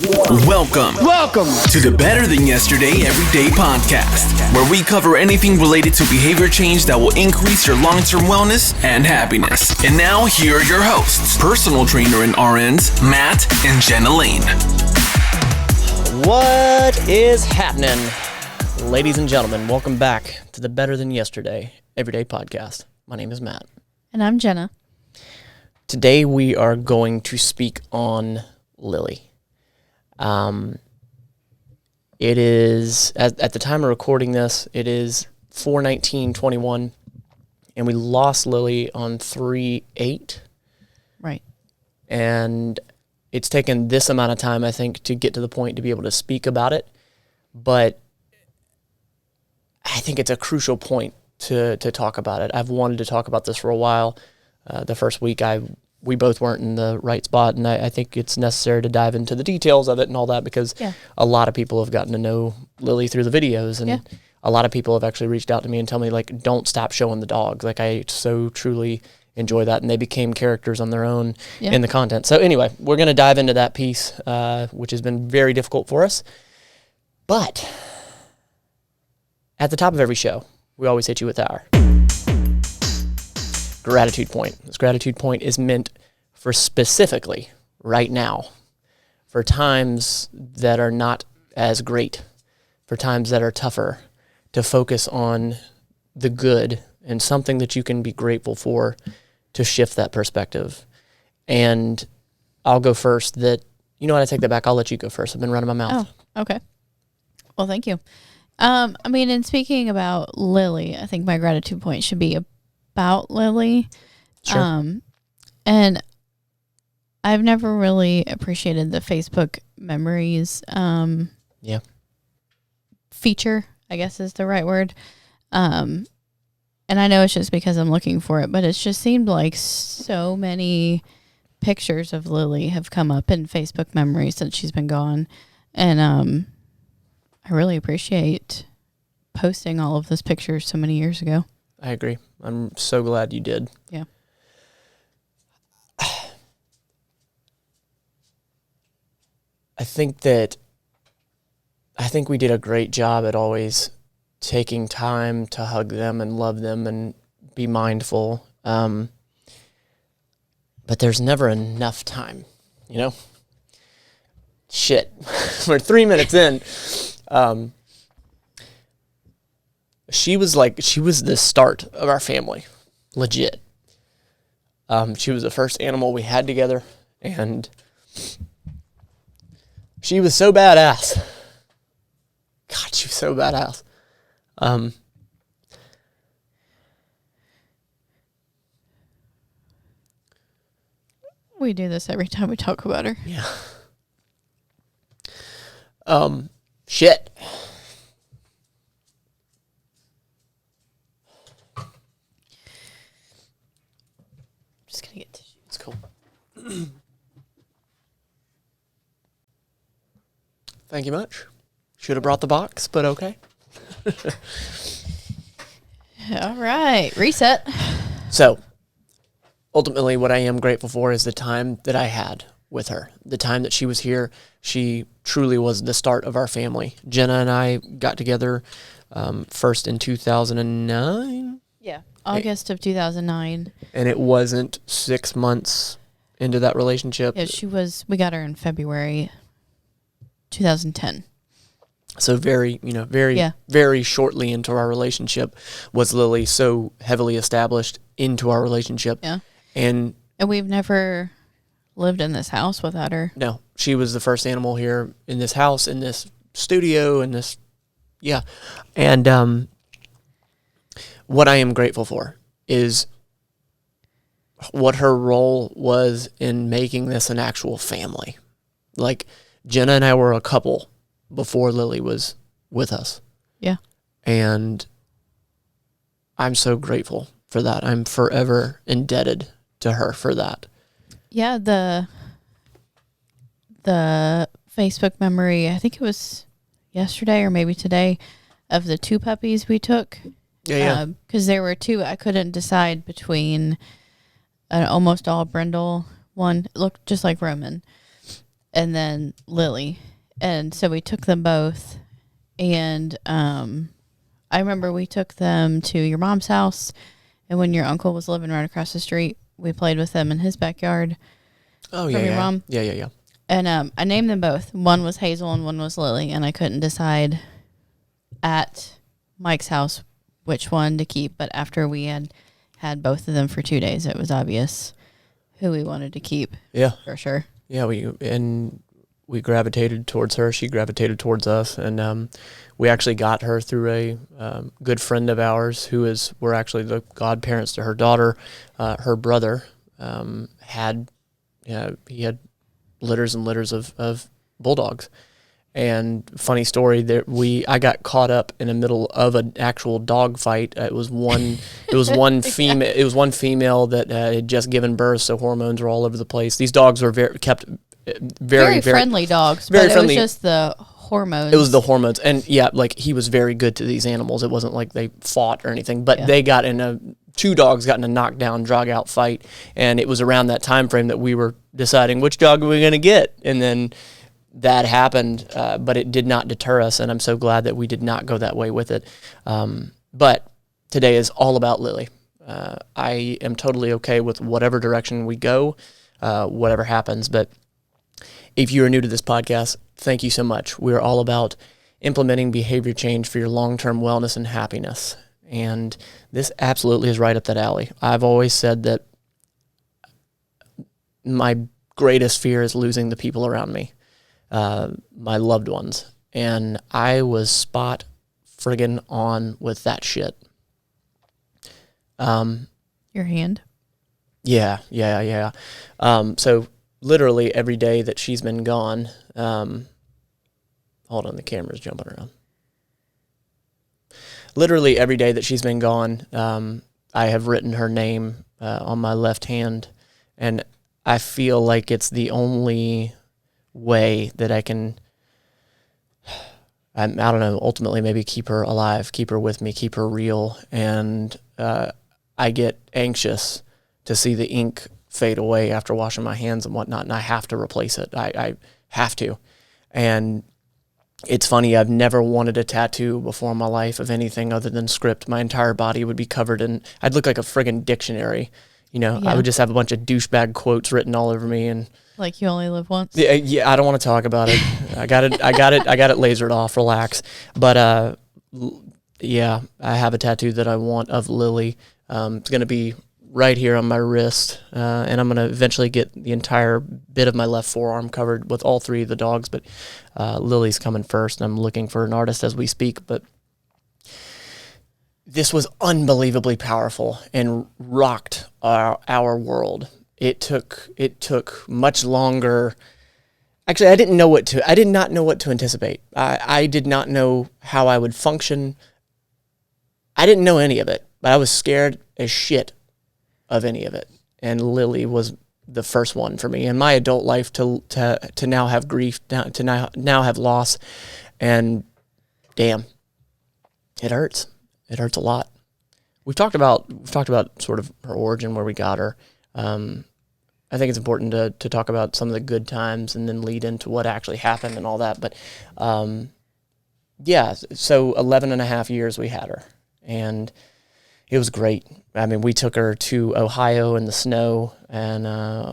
Welcome to the Better Than Yesterday Everyday Podcast, where we cover anything related to behavior change that will increase your long-term wellness and happiness. And now, here are your hosts, personal trainer and RNs, Matt and Jenna. What is happening, ladies and gentlemen? Welcome back to the Better Than Yesterday Everyday Podcast. My name is Matt. And I'm Jenna. Today we are going to speak on Lilly. It is, at the time of recording this, it is 4/19/21, and we lost Lilly on 3/8. Right. And it's taken this amount of time, I think, to get to the point to be able to speak about it. But I think it's a crucial point to talk about it. I've wanted to talk about this for a while. The first week, we both weren't in the right spot, and I think it's necessary to dive into the details of it and all that, because a lot of people have gotten to know Lilly through the videos, and a lot of people have actually reached out to me and tell me, like, don't stop showing the dogs. Like, I so truly enjoy that, and they became characters on their own in the content. So anyway, we're going to dive into that piece, which has been very difficult for us. But at the top of every show, we always hit you with our gratitude point. This gratitude point is meant for specifically right now, for times that are not as great, for times that are tougher, to focus on the good and something that you can be grateful for to shift that perspective. And I'll go first. You know what, I take that back. I'll let you go first. I've been running my mouth. Oh, okay. Well, thank you. In speaking about Lilly, I think my gratitude point should be about Lilly. Sure. And I've never really appreciated the Facebook memories feature, I guess is the right word. And I know it's just because I'm looking for it, but it's just seemed like so many pictures of Lilly have come up in Facebook memories since she's been gone. And I really appreciate posting all of those pictures so many years ago. I agree. I'm so glad you did. Yeah. I think we did a great job at always taking time to hug them and love them and be mindful. But there's never enough time, you know? Shit. We're 3 minutes in. She was the start of our family. Legit. She was the first animal we had together, and she was so badass. God, she was so badass. We do this every time we talk about her. Yeah. Shit. Just gonna get tissue. It's cool. Thank you much. Should have brought the box, but okay. All right, reset. So, ultimately, what I am grateful for is the time that I had with her. The time that she was here, she truly was the start of our family. Jenna and I got together first in 2009. Yeah, August of 2009. And it wasn't 6 months into that relationship. Yeah, we got her in February 2010. So very shortly into our relationship was Lilly so heavily established into our relationship. Yeah. And we've never lived in this house without her. No, she was the first animal here in this house, in this studio, in this, yeah. And what I am grateful for is what her role was in making this an actual family. Like, Jenna and I were a couple before Lilly was with us. Yeah. And I'm so grateful for that. I'm forever indebted to her for that. Yeah, the Facebook memory, I think it was yesterday or maybe today, of the 2 puppies we took. Yeah. Because there were 2. I couldn't decide between an almost all brindle one. It looked just like Roman. and then Lilly. And so we took them both. And I remember we took them to your mom's house. And when your uncle was living right across the street, we played with them in his backyard. Oh, yeah. From your mom. Yeah. And I named them both. One was Hazel and one was Lilly. And I couldn't decide at Mike's house which one to keep. But after we had both of them for 2 days, it was obvious who we wanted to keep. Yeah. For sure. Yeah, we gravitated towards her. She gravitated towards us, and we actually got her through a good friend of ours we're actually the godparents to her daughter. Her brother he had litters and litters of bulldogs. And funny story, I got caught up in the middle of an actual dog fight. It was one female. It was one female that had just given birth, so hormones were all over the place. These dogs were very friendly dogs, very but friendly. It was just the hormones. It was the hormones, and yeah, like he was very good to these animals. It wasn't like they fought or anything, but they got two dogs got in a knockdown, drag out fight, and it was around that time frame that we were deciding which dog we were going to get, and then that happened, but it did not deter us, and I'm so glad that we did not go that way with it. But today is all about Lilly. I am totally okay with whatever direction we go, whatever happens. But if you are new to this podcast, thank you so much. We're all about implementing behavior change for your long-term wellness and happiness. And this absolutely is right up that alley. I've always said that my greatest fear is losing the people around me. My loved ones, and I was spot friggin' on with that shit. Your hand? Yeah. So literally every day that she's been gone, hold on, the camera's jumping around. Literally every day that she's been gone, I have written her name on my left hand, and I feel like it's the only way that I can, I don't know, ultimately maybe keep her alive, keep her with me, keep her real. And I get anxious to see the ink fade away after washing my hands and whatnot, and I have to replace it. I have to. And it's funny, I've never wanted a tattoo before in my life of anything other than script. My entire body would be covered in, I'd look like a friggin' dictionary. I would just have a bunch of douchebag quotes written all over me, and like you only live once. Yeah, I don't want to talk about it. I got it lasered off. Relax. But yeah, I have a tattoo that I want of Lilly. It's gonna be right here on my wrist, and I'm gonna eventually get the entire bit of my left forearm covered with all three of the dogs. But Lilly's coming first, and I'm looking for an artist as we speak. But this was unbelievably powerful and rocked our world. It took much longer. Actually, I did not know what to anticipate. I did not know how I would function. I didn't know any of it, but I was scared as shit of any of it. And Lilly was the first one for me in my adult life to now have grief, to now have loss, and damn, it hurts. It hurts a lot. We've talked about sort of her origin, where we got her. I think it's important to talk about some of the good times and then lead into what actually happened and all that. But yeah, so 11 and a half years we had her, and it was great. I mean, we took her to Ohio in the snow, and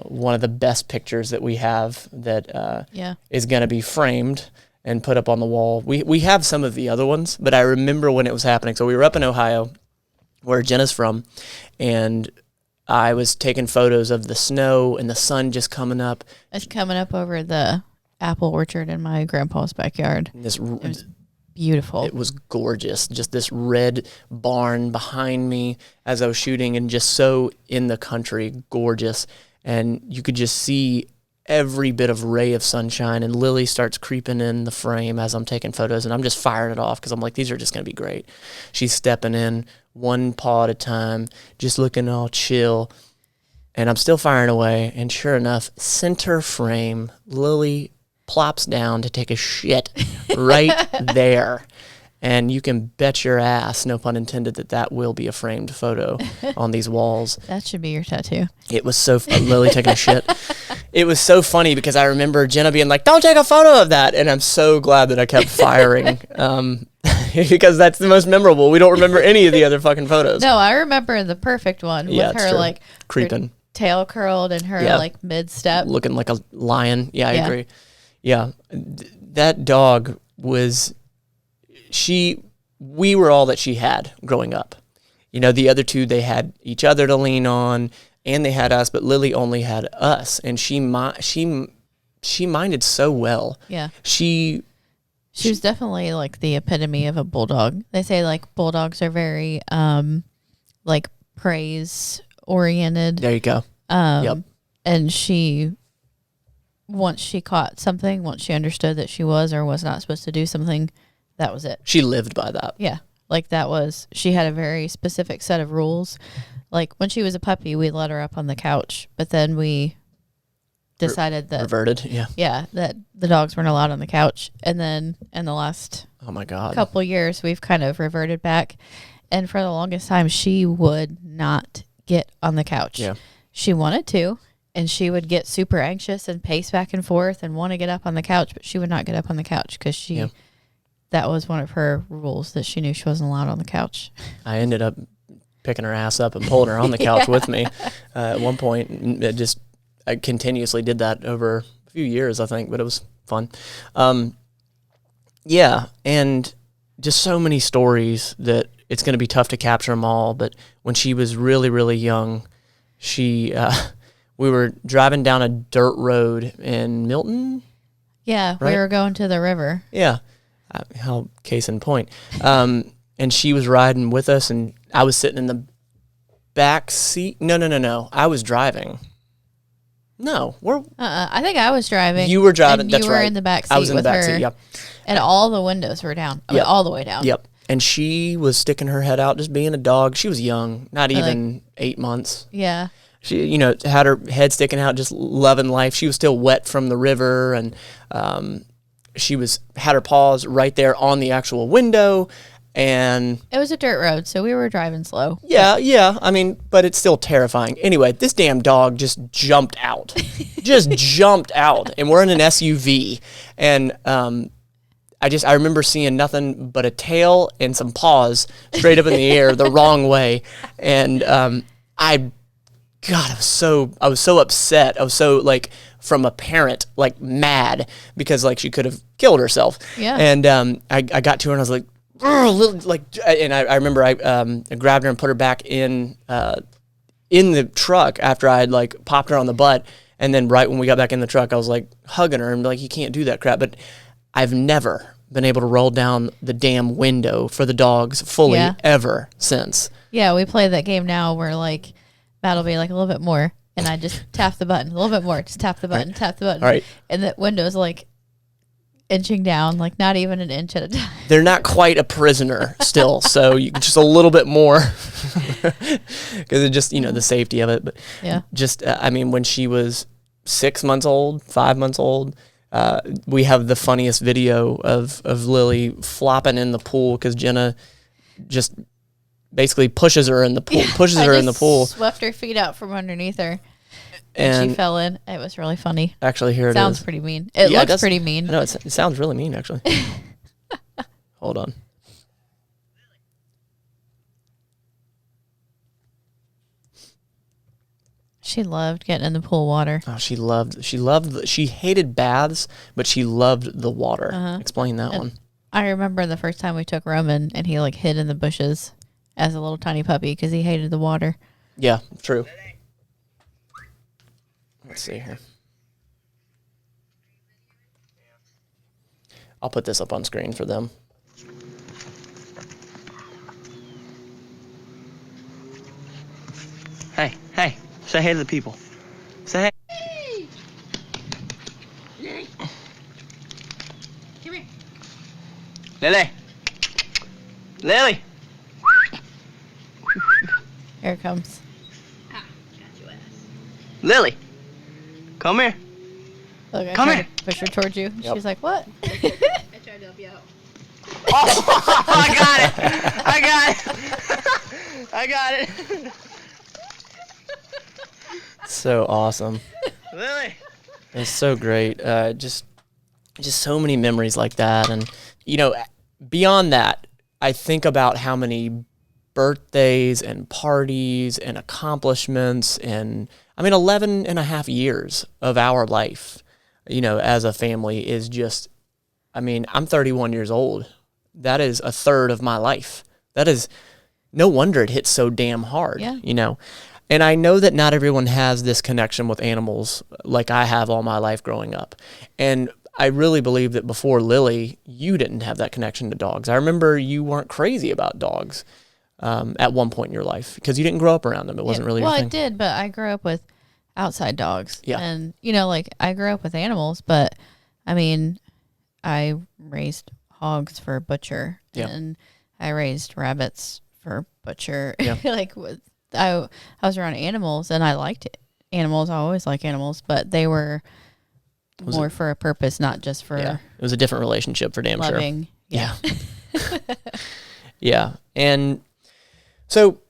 one of the best pictures that we have that is going to be framed and put up on the wall. We have some of the other ones, but I remember when it was happening. So we were up in Ohio, where Jenna's from, and I was taking photos of the snow and the sun just coming up. It's coming up over the apple orchard in my grandpa's backyard. It was beautiful. It was gorgeous. Just this red barn behind me as I was shooting, and just so in the country, gorgeous. And you could just see every bit of ray of sunshine, and Lilly starts creeping in the frame as I'm taking photos, and I'm just firing it off because I'm like, these are just going to be great. She's stepping in one paw at a time, just looking all chill, and I'm still firing away, and sure enough, center frame, Lilly plops down to take a shit right there. And you can bet your ass, no pun intended, that will be a framed photo on these walls. That should be your tattoo. It was so Lily taking a shit. It was so funny because I remember Jenna being like, "Don't take a photo of that," and I'm so glad that I kept firing because that's the most memorable. We don't remember any of the other fucking photos. No, I remember the perfect one with her true. like Creeping, tail curled and her like mid step, looking like a lion. Yeah, I agree. Yeah, that dog was. We were all that she had growing up. You know, the other two, they had each other to lean on, and they had us, but Lily only had us, and she minded so well. Yeah. She was definitely like the epitome of a bulldog. They say like bulldogs are very like praise oriented. There you go. Yep. And once she caught something, once she understood that she was or was not supposed to do something, that was it. She lived by that. Yeah. Like she had a very specific set of rules. Like when she was a puppy, we let her up on the couch, but then we decided that reverted. Yeah, that the dogs weren't allowed on the couch. And then in the last couple years, we've kind of reverted back. And for the longest time, she would not get on the couch. Yeah. She wanted to, and she would get super anxious and pace back and forth and want to get up on the couch, but she would not get up on the couch because that was one of her rules, that she knew she wasn't allowed on the couch. I ended up picking her ass up and pulling her on the couch with me at one point. I continuously did that over a few years, I think, but it was fun. Yeah, and just so many stories that it's going to be tough to capture them all. But when she was really, really young, we were driving down a dirt road in Milton. Yeah, right? We were going to the river. Yeah. How case in point. And she was riding with us, and I was sitting in the back seat. No. I was driving. No, I think I was driving. You were driving. And that's you were right. in the back seat. I was in with the back her, seat. Yep. And all the windows were down. I mean, all the way down. Yep. And she was sticking her head out, just being a dog. She was young, not even 8 months. Yeah. She, had her head sticking out, just loving life. She was still wet from the river, and she had her paws right there on the actual window, and it was a dirt road, so we were driving slow. Yeah. I mean, but it's still terrifying. Anyway, this damn dog just jumped out, and we're in an SUV, and I remember seeing nothing but a tail and some paws straight up in the air the wrong way, and I was so upset. I was so from a parent, mad because she could have killed herself. Yeah. And I got to her and I was like, and I remember I grabbed her and put her back in the truck after I had popped her on the butt. And then right when we got back in the truck, I was hugging her and you can't do that crap. But I've never been able to roll down the damn window for the dogs fully ever since. Yeah, we play that game now where Matt will be a little bit more, and I just tap the button, a little bit more, just tap the button, tap the button. All right. And the window's inching down, not even an inch at a time. They're not quite a prisoner still, so you just a little bit more because it just, the safety of it. But just, when she was 6 months old, 5 months old, we have the funniest video of Lily flopping in the pool because Jenna just basically pushes her in the pool. Swept her feet out from underneath her. And she fell in. It was really funny. Actually, here it sounds is. pretty mean. It looks pretty mean. No, it sounds really mean, actually. Hold on. She loved getting in the pool water. Oh, she hated baths, but she loved the water. Uh-huh. Explain that one. I remember the first time we took Roman and he hid in the bushes as a little tiny puppy because he hated the water. Yeah, true. Let's see here. I'll put this up on screen for them. Hey, say hey to the people. Say hey. Hey! Come here. Lily. Here it comes. Ah, got your ass. Lily. Come here. Look, I Come tried here. to push her towards you. Yep. She's like, what? I tried to help you out. Oh, I got it. I got it. So awesome. Lily. It's so great. Just so many memories like that. And, beyond that, I think about how many birthdays and parties and accomplishments and 11 and a half years of our life, as a family is just, I'm 31 years old. That is a third of my life. That is, no wonder it hits so damn hard, And I know that not everyone has this connection with animals like I have all my life growing up. And I really believe that before Lilly, you didn't have that connection to dogs. I remember you weren't crazy about dogs at one point in your life because you didn't grow up around them. It wasn't really your thing. Well, I did, but I grew up with outside dogs. Yeah. And, I grew up with animals, but, I raised hogs for butcher. Yeah. And I raised rabbits for butcher. Yeah. I was around animals, and I liked animals. I always like animals, but they were more for a purpose, not just for it was a different relationship for damn loving. Sure. Yeah. Yeah. And so,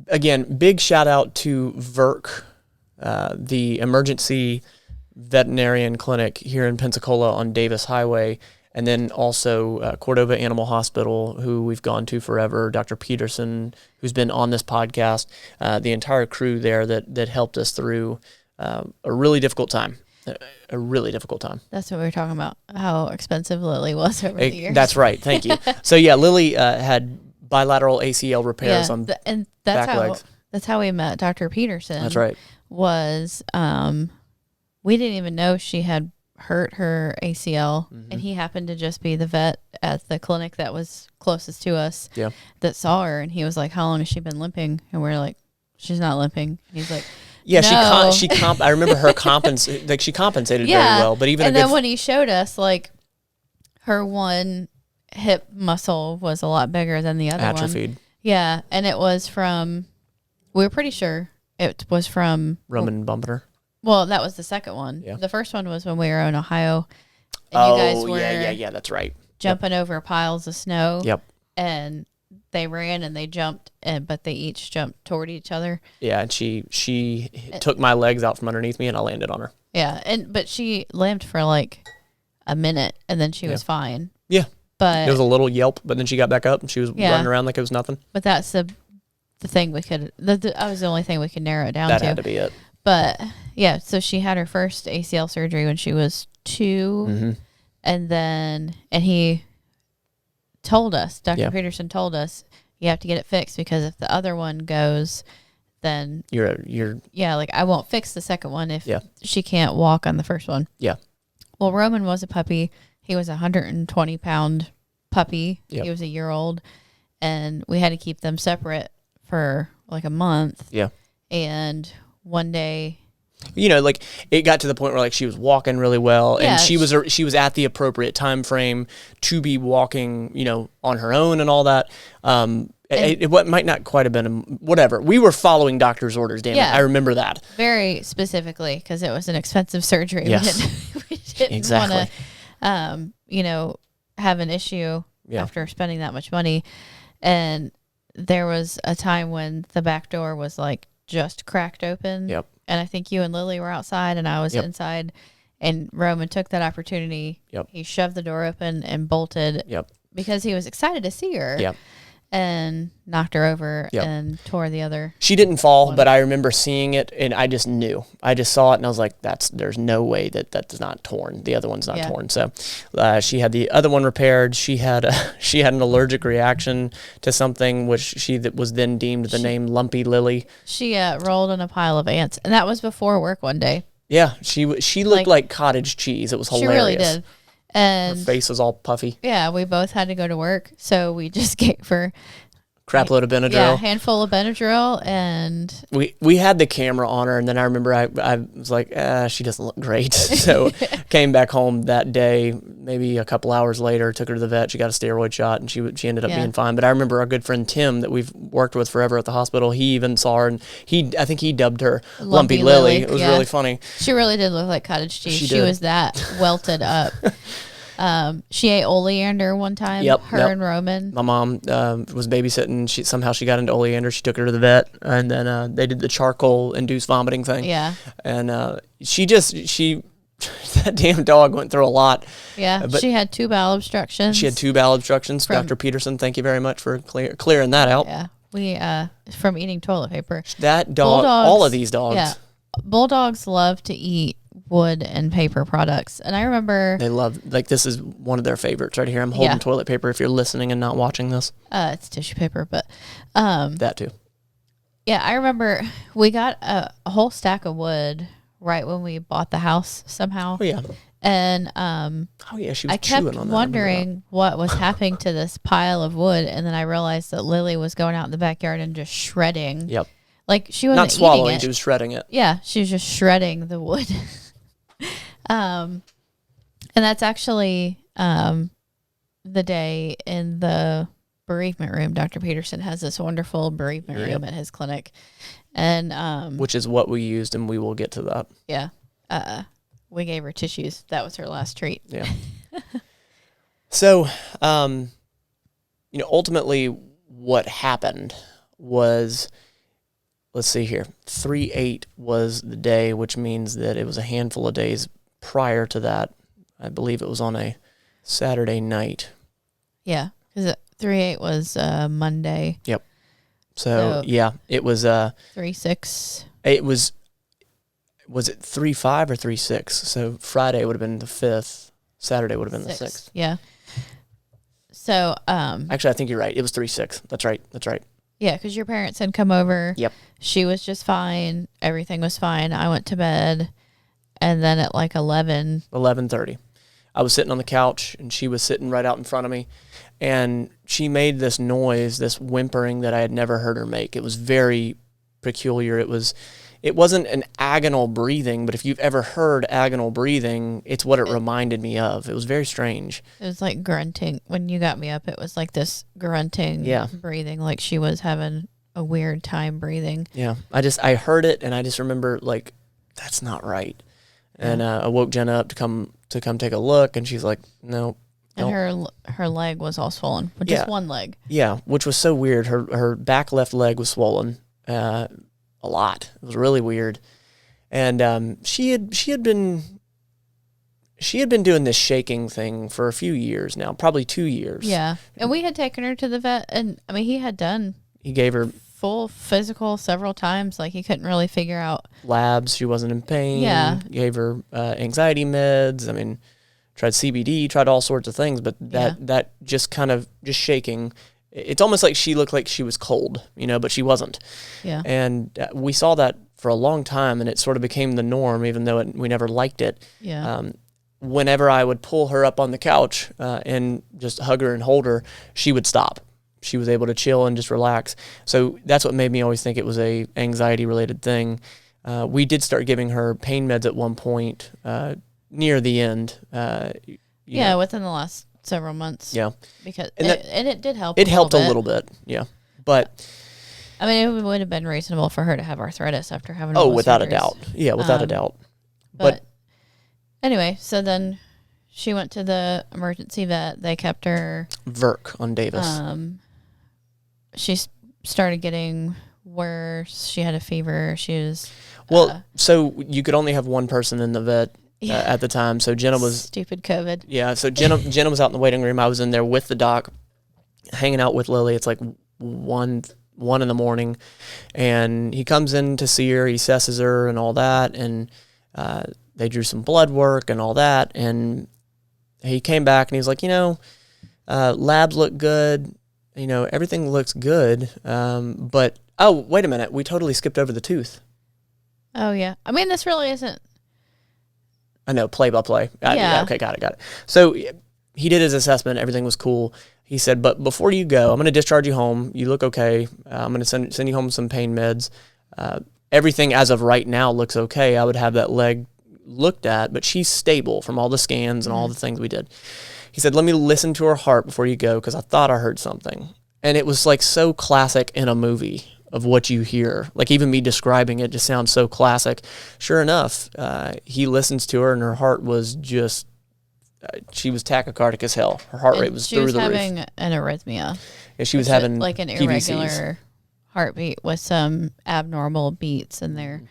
again, big shout out to VERC, the emergency veterinarian clinic here in Pensacola on Davis Highway, and then also Cordova Animal Hospital, who we've gone to forever, Dr. Peterson, who's been on this podcast, the entire crew there that helped us through a really difficult time. A really difficult time. That's what we were talking about, how expensive Lilly was over the years. That's right. Thank you. So, yeah, Lilly had bilateral ACL repairs on and that's back legs. That's how we met Dr. Peterson. That's right. Was we didn't even know she had hurt her ACL, and he happened to just be the vet at the clinic that was closest to us that saw her, and he was like, how long has she been limping? And we're like, she's not limping. And he's like, yeah, no. I remember her she compensated very well, but even and then when he showed us, like, her one hip muscle was a lot bigger than the other atrophied. one. Yeah, and it was from, we were pretty sure it was from Roman bumper. Well, that was the second one. Yeah. The first one was when we were in Ohio, and you guys were yeah, that's right. jumping over piles of snow. Yep. And they ran and they jumped, but they each jumped toward each other. Yeah, and she took my legs out from underneath me, and I landed on her. Yeah, but she limped for like a minute, and then she was fine. Yeah. But it was a little yelp, but then she got back up, and she was running around like it was nothing. But that's the thing we could. That was the only thing we could narrow it down to. That had to be it. But yeah, so she had her first ACL surgery when she was 2, and he told us, Dr. Peterson told us, you have to get it fixed because if the other one goes, then you're like, I won't fix the second one if she can't walk on the first one. Yeah. Well, Roman was a puppy. He was a 120-pound puppy. Yep. He was a year old, and we had to keep them separate for like a month. Yeah. And one day, like it got to the point where like she was walking really well, Yeah, and she was at the appropriate time frame to be walking, on her own and all that. It might not quite have been whatever. We were following doctor's orders, damn it. I remember that very specifically because it was an expensive surgery. Yes. We didn't Exactly. want to, have an issue after spending that much money. And there was a time when the back door was like just cracked open. Yep. And I think you and Lilly were outside and I was inside, and Roman took that opportunity. Yep. He shoved the door open and bolted because he was excited to see her. Yep. And knocked her over and tore the other. She didn't fall, but I remember seeing it, and I just knew. I just saw it, and I was like, there's no way that's not torn. The other one's not torn. So she had the other one repaired. She had an allergic reaction to something, which was then deemed the name Lumpy Lily. She rolled in a pile of ants, and that was before work one day. Yeah, she looked like cottage cheese. It was hilarious. She really did. And her face was all puffy. Yeah, we both had to go to work, so we just gave her crap load of Benadryl. Yeah, a handful of Benadryl, and we had the camera on her, and then I remember I was like, she doesn't look great. So came back home that day, maybe a couple hours later, took her to the vet. She got a steroid shot, and she ended up being fine. But I remember our good friend Tim that we've worked with forever at the hospital. He even saw her, and I think he dubbed her Lumpy Lily. It was really funny. She really did look like cottage cheese. She was that welted up. She ate oleander one time. Yep, Her yep. and Roman. My mom was babysitting. She got into oleander. She took her to the vet, and then they did the charcoal-induced vomiting thing. Yeah. And that damn dog went through a lot. Yeah. But she had 2 bowel obstructions. she had 2 bowel obstructions. From- Dr. Peterson, thank you very much for clearing that out. Yeah. We from eating toilet paper. That dog, Bulldogs, all of these dogs, Yeah. Bulldogs love to eat wood and paper products. And I remember they love, like, this is one of their favorites right here. I'm holding Yeah. toilet paper if you're listening and not watching this. it's tissue paper, but That too. yeah, I remember we got a whole stack of wood right when we bought the house somehow. Oh, yeah. And Oh, yeah, she was I kept chewing on that. wondering what was happening to this pile of wood, and then I realized that Lily was going out in the backyard and just shredding. Yep. Like she wasn't Not swallowing, eating she it. was shredding it. Yeah, she was just shredding the wood. And that's actually the day in the bereavement room. Dr. Peterson has this wonderful bereavement room at his clinic, and Which is what we used, and we will get to that. yeah, we gave her tissues. That was her last treat. Yeah. So, ultimately what happened was, let's see here, 3/8 was the day, which means that it was a handful of days prior to that. I believe it was on a Saturday night. Yeah, because 3/8 was Monday. Yep. So yeah, it was 3/6. it was it 3/5 or 3/6? So Friday would have been the 5th, Saturday would have been the 6th. Yeah. So Actually, I think you're right. It was 3/6. That's right. yeah, because your parents had come over. Yep. She was just fine. Everything was fine. I went to bed, and then at like 11:30. I was sitting on the couch, and she was sitting right out in front of me, and she made this noise, this whimpering that I had never heard her make. It was very peculiar. It wasn't an agonal breathing, but if you've ever heard agonal breathing, it's what it reminded me of. It was very strange. It was like grunting. When you got me up, it was like this grunting breathing, like she was having a weird time breathing. Yeah. I heard it, and I just remember, like, that's not right. And I woke Jenna up to come take a look, and she's like, no. And her leg was all swollen, but just one leg. Yeah, which was so weird. Her back left leg was swollen a lot. It was really weird. And she had been doing this shaking thing for a few years now, probably 2 years. Yeah. And we had taken her to the vet, and I mean, He gave her full physical several times. Like he couldn't really figure out labs. She wasn't in pain. Yeah. Gave her anxiety meds. I mean, tried CBD, tried all sorts of things, but that just kind of just shaking. It's almost like she looked like she was cold, but she wasn't. Yeah. And we saw that for a long time, and it sort of became the norm, even though we never liked it. Yeah. Whenever I would pull her up on the couch and just hug her and hold her, she would stop. She was able to chill and just relax. So that's what made me always think it was a anxiety-related thing. We did start giving her pain meds at one point near the end. Within the last several months. Yeah. Because And it did help. It helped a little bit, yeah. But I mean, it would have been reasonable for her to have arthritis after having. without a doubt. Yeah, without a doubt. But anyway, so then she went to the emergency vet. They kept her. Verk on Davis. She started getting worse. She had a fever. She was. So you could only have one person in the vet at the time. So Jenna was stupid COVID. Yeah. So Jenna was out in the waiting room. I was in there with the doc, hanging out with Lily. It's like 1 in the morning, and he comes in to see her. He assesses her and all that, and they drew some blood work and all that, and he came back and he was like, labs look good. Everything looks good. But, wait a minute. We totally skipped over the tooth. Oh, yeah. I mean, this really isn't. I know, play by play. Yeah. Okay, got it. So he did his assessment. Everything was cool. He said, but before you go, I'm going to discharge you home. You look okay. I'm going to send you home with some pain meds. Everything as of right now looks okay. I would have that leg looked at, but she's stable from all the scans and all the things we did. He said, let me listen to her heart before you go, because I thought I heard something. And it was like so classic in a movie of what you hear. Like even me describing it just sounds so classic. Sure enough, he listens to her and her heart was just she was tachycardic as hell. Her heart rate was through the roof. She was having an arrhythmia. Yeah, she was having like an PVCs. irregular heartbeat with some abnormal beats in there.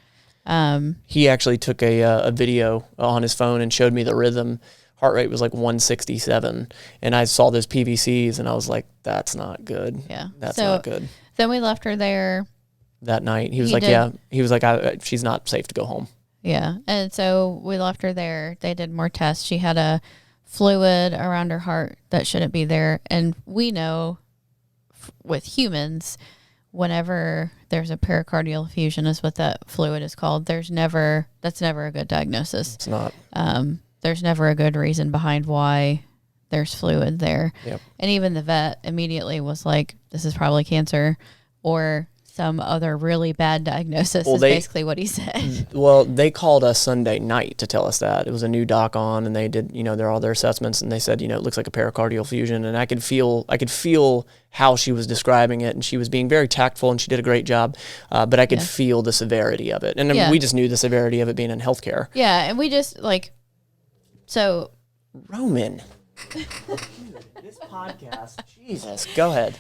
He actually took a video on his phone and showed me the rhythm. Heart rate was like 167, and I saw those PVCs, and I was like, "That's not good. Yeah, that's not good." Then we left her there that night. He was like, "She's not safe to go home." Yeah, and so we left her there. They did more tests. She had a fluid around her heart that shouldn't be there, and we know with humans, whenever there's a pericardial effusion, is what that fluid is called. That's never a good diagnosis. It's not. There's never a good reason behind why there's fluid there. Yep. And even the vet immediately was like, this is probably cancer or some other really bad diagnosis basically what he said. Well, they called us Sunday night to tell us that. It was a new doc on, and they did, all their assessments, and they said, it looks like a pericardial effusion, and I could feel how she was describing it, and she was being very tactful, and she did a great job, but I could feel the severity of it. And I mean, we just knew the severity of it being in healthcare. Yeah, and we just, so... Roman. This podcast, Jesus, go ahead.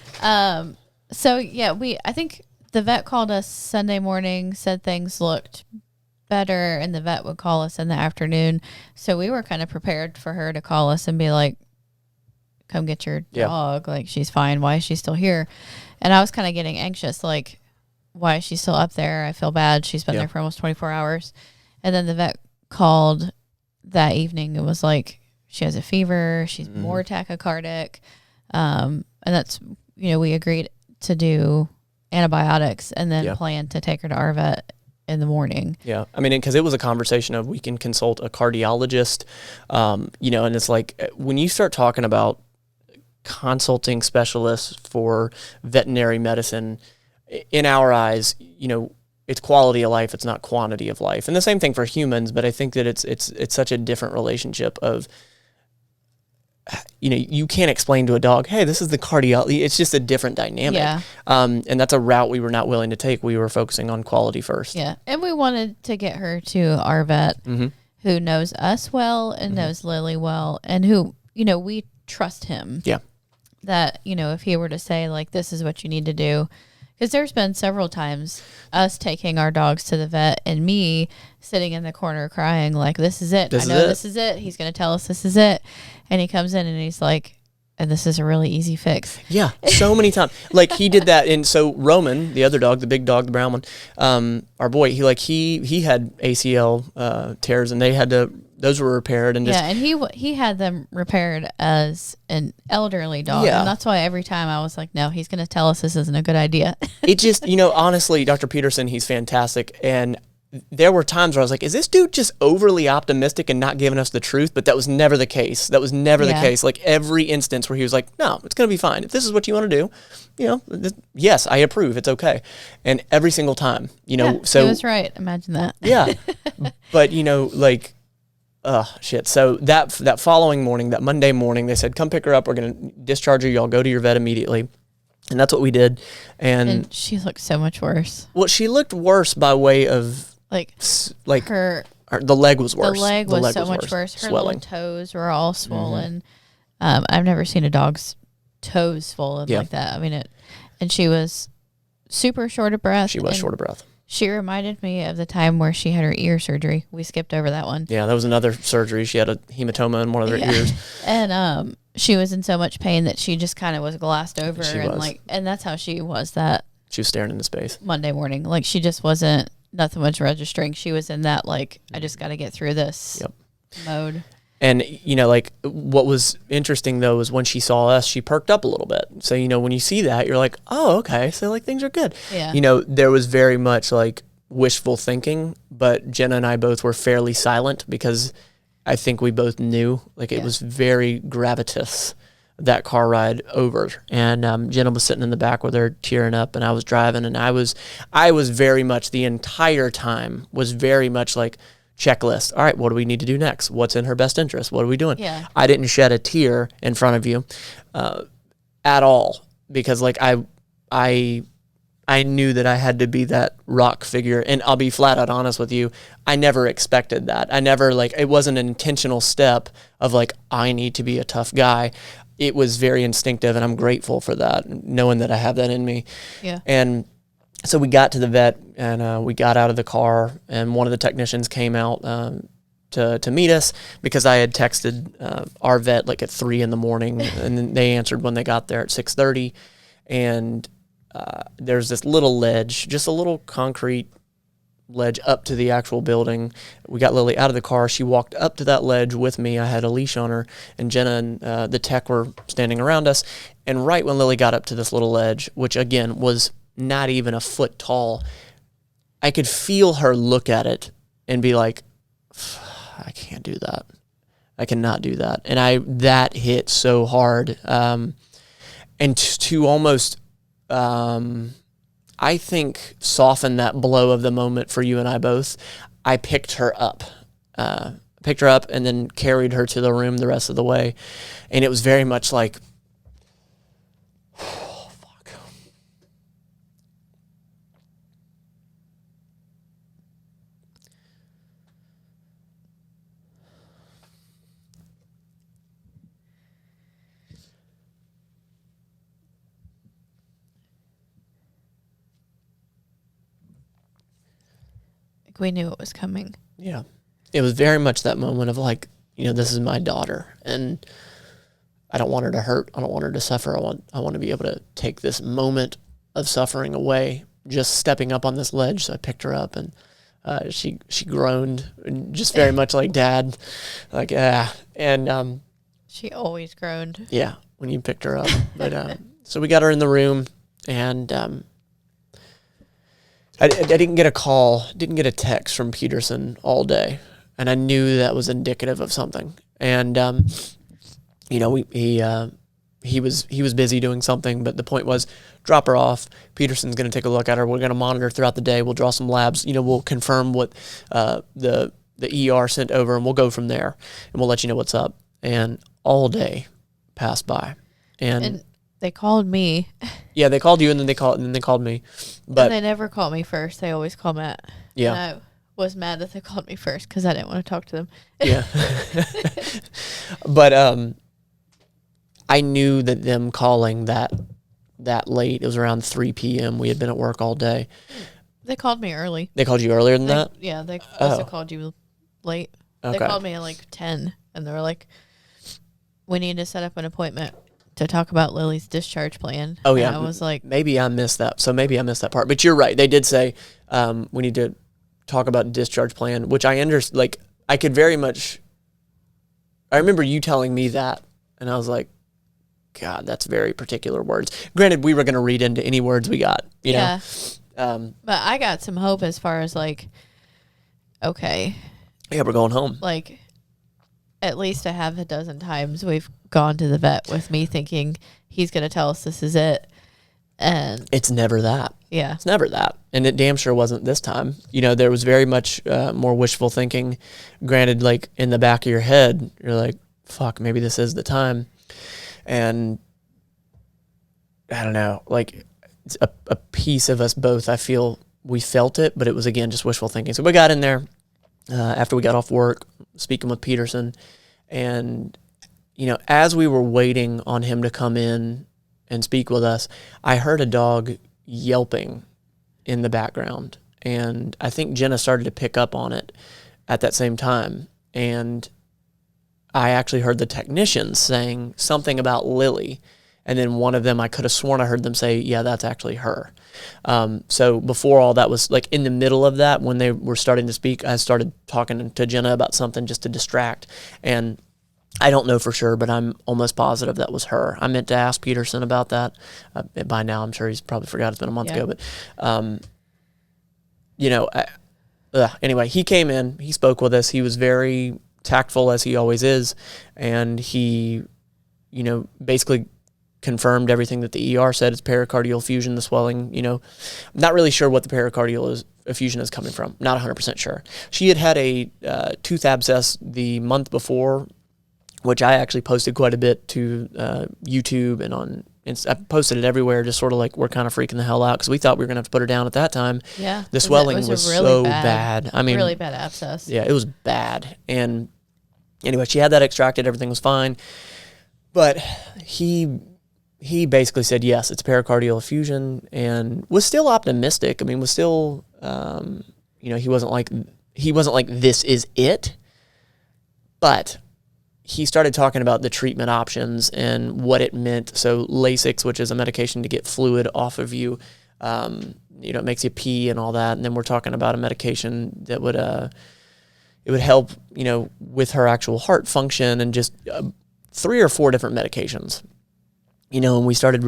So, yeah, I think the vet called us Sunday morning, said things looked better, and the vet would call us in the afternoon. So we were kind of prepared for her to call us and be like, come get your dog. Like, she's fine. Why is she still here? And I was kind of getting anxious, like, why is she still up there? I feel bad. She's been there for almost 24 hours. And then the vet called that evening and was like, she has a fever. She's more tachycardic. And that's, we agreed to do antibiotics and then plan to take her to our vet in the morning. Yeah. I mean, because it was a conversation of we can consult a cardiologist, and it's like when you start talking about consulting specialists for veterinary medicine, in our eyes, it's quality of life. It's not quantity of life. And the same thing for humans, but I think that it's such a different relationship of, you can't explain to a dog, hey, this is the cardiology. It's just a different dynamic. Yeah. And that's a route we were not willing to take. We were focusing on quality first. Yeah. And we wanted to get her to our vet who knows us well and knows Lilly well and who, we trust him. Yeah. That, if he were to say, like, this is what you need to do. Because there's been several times us taking our dogs to the vet and me sitting in the corner crying like, this is it. This is it. He's going to tell us this is it. And he comes in and he's like, and this is a really easy fix. Yeah, so many times. Like, he did that. And so Roman, the other dog, the big dog, the brown one, our boy, he had ACL tears, and those were repaired. And and he had them repaired as an elderly dog. Yeah. And that's why every time I was like, no, he's going to tell us this isn't a good idea. It just, honestly, Dr. Peterson, he's fantastic. And there were times where I was like, is this dude just overly optimistic and not giving us the truth? But that was never the case. That was never the case. Like, every instance where he was like, no, it's going to be fine. If this is what you want to do, yes, I approve. It's okay. And every single time, so. He was right. Imagine that. Yeah. But, shit. So that following morning, that Monday morning, they said, come pick her up. We're going to discharge her. Y'all go to your vet immediately. And that's what we did. And she looked so much worse. Well, she looked worse by way of, her the leg was worse. The leg was so much worse. Her little toes were all swollen. I've never seen a dog's toes swollen like that. I mean, and she was super short of breath. She was short of breath. She reminded me of the time where she had her ear surgery. We skipped over that one. Yeah, that was another surgery. She had a hematoma in one of her ears. And she was in so much pain that she just kind of was glassed over. And that's how she was that. She was staring into space. Monday morning. Like, she just wasn't, nothing was registering. She was in that, like, I just got to get through this mode. And, what was interesting, though, is when she saw us, she perked up a little bit. So, when you see that, you're like, oh, okay. So, like, things are good. Yeah. There was very much, like, wishful thinking, but Jenna and I both were fairly silent because I think we both knew, like, it was very gravitous, that car ride over. And Jenna was sitting in the back with her, tearing up, and I was driving, and I was very much, the entire time, was very much like, checklist. All right, what do we need to do next? What's in her best interest? What are we doing? Yeah. I didn't shed a tear in front of you at all because, like, I I knew that I had to be that rock figure. And I'll be flat out honest with you. I never expected that. I never, like, it wasn't an intentional step of like, I need to be a tough guy. It was very instinctive, and I'm grateful for that, knowing that I have that in me. Yeah. And so we got to the vet, and we got out of the car, and one of the technicians came out to meet us, because I had texted our vet like at 3 a.m, and then they answered when they got there at 6:30. And there's this little ledge, just a little concrete ledge up to the actual building. We got Lily out of the car. She walked up to that ledge with me. I had a leash on her, and Jenna and the tech were standing around us. And right when Lily got up to this little ledge, which again was not even a foot tall, I could feel her look at it and be like, I can't do that. I cannot do that. And that hit so hard. And to almost, I think, soften that blow of the moment for you and I both, I picked her up. And then carried her to the room the rest of the way. And it was very much like, oh, fuck. We knew it was coming. Yeah. It was very much that moment of like, this is my daughter, and I don't want her to hurt. I don't want her to suffer. I want to be able to take this moment of suffering away, just stepping up on this ledge. So I picked her up, and she groaned, and just very much like Dad, like, and she always groaned. Yeah, when you picked her up. But so we got her in the room, and I didn't get a call, didn't get a text from Peterson all day, and I knew that was indicative of something. And he was busy doing something, but the point was, drop her off. Peterson's going to take a look at her. We're going to monitor throughout the day. We'll draw some labs. We'll confirm what the ER sent over, and we'll go from there, and we'll let you know what's up. And all day passed by, and they called me. Yeah, they called you, and then they called me. But and they never call me first. They always call Matt. Yeah. And I was mad that they called me first because I didn't want to talk to them. Yeah. But I knew that them calling that late, it was around 3 p.m. We had been at work all day. They called me early. They called you earlier than that? Yeah, they also called you late. Okay. They called me at like 10, and they were like, we need to set up an appointment to talk about Lily's discharge plan. Oh, yeah. And I was like, maybe I missed that. So maybe I missed that part. But you're right. They did say we need to talk about discharge plan, which I understand. Like, I could very much. I remember you telling me that, and I was like, God, that's very particular words. Granted, we were going to read into any words we got, you know. But I got some hope as far as like, okay. Yeah, we're going home. Like, at least a half a dozen times we've gone to the vet with me thinking he's going to tell us this is it. And it's never that. Yeah. It's never that. And it damn sure wasn't this time. There was very much more wishful thinking. Granted, like in the back of your head, you're like, fuck, maybe this is the time. And I don't know, like it's a piece of us both, I feel we felt it, but it was, again, just wishful thinking. So we got in there after we got off work, speaking with Peterson. And, as we were waiting on him to come in and speak with us, I heard a dog yelping in the background. And I think Jenna started to pick up on it at that same time. And I actually heard the technicians saying something about Lilly. And then one of them, I could have sworn I heard them say, yeah, that's actually her. So before all that was, like, in the middle of that, when they were starting to speak, I started talking to Jenna about something just to distract. And I don't know for sure, but I'm almost positive that was her. I meant to ask Peterson about that. By now, I'm sure he's probably forgot. It's been a month ago. But, anyway, he came in. He spoke with us. He was very tactful, as he always is. And he, basically confirmed everything that the ER said. It's pericardial effusion, the swelling. I'm not really sure what the pericardial effusion is coming from. Not 100% sure. She had a tooth abscess the month before, which I actually posted quite a bit to YouTube and on I posted it everywhere, just sort of like we're kind of freaking the hell out because we thought we were going to have to put her down at that time. Yeah. The swelling was was really so bad. bad. I mean, really bad abscess. yeah, it was bad. And anyway, she had that extracted. Everything was fine. But he basically said, yes, it's pericardial effusion, and was still optimistic. I mean, was still, he wasn't like, this is it. But he started talking about the treatment options and what it meant. So Lasix, which is a medication to get fluid off of you, it makes you pee and all that. And then we're talking about a medication that would, it would help, with her actual heart function, and just 3 or 4 different medications. And we started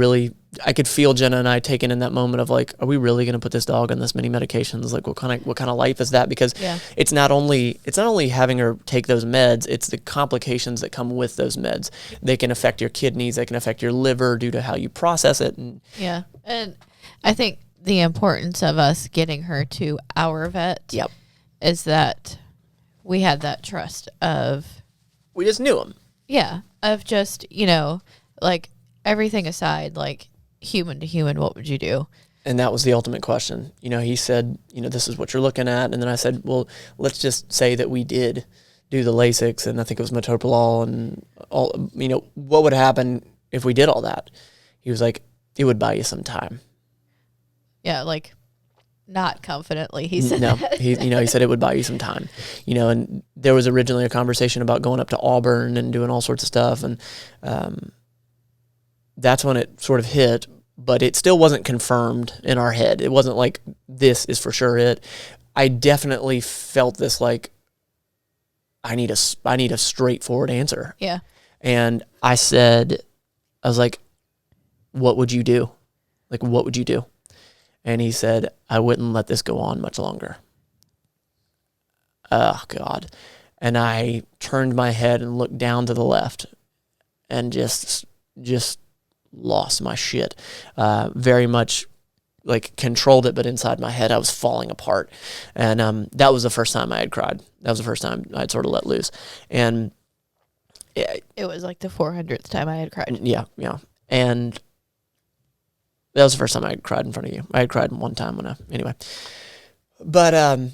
I could feel Jenna and I taking in that moment of like, are we really going to put this dog on this many medications? Like, what kind of life is that? Because it's not only having her take those meds, it's the complications that come with those meds. They can affect your kidneys, they can affect your liver due to how you process it. And I think the importance of us getting her to our vet is that we had that trust of, we just knew him. Yeah. Of just, like, everything aside, like, human to human, what would you do? And that was the ultimate question. He said, this is what you're looking at. And then I said, well, let's just say that we did do the Lasix, and I think it was metoprolol and all, what would happen if we did all that? He was like, it would buy you some time. Yeah, like, not confidently, he said. No, he said it would buy you some time. And there was originally a conversation about going up to Auburn and doing all sorts of stuff. And that's when it sort of hit, but it still wasn't confirmed in our head. It wasn't like, this is for sure it. I definitely felt this, like, I need a straightforward answer. Yeah. And I was like, what would you do? Like, what would you do? And he said, I wouldn't let this go on much longer. Oh, God. And I turned my head and looked down to the left and just lost my shit. Very much, like, controlled it, but inside my head I was falling apart. And that was the first time I had cried. That was the first time I'd sort of let loose. And it was like the 400th time I had cried. Yeah. And that was the first time I had cried in front of you. I had cried one time anyway. But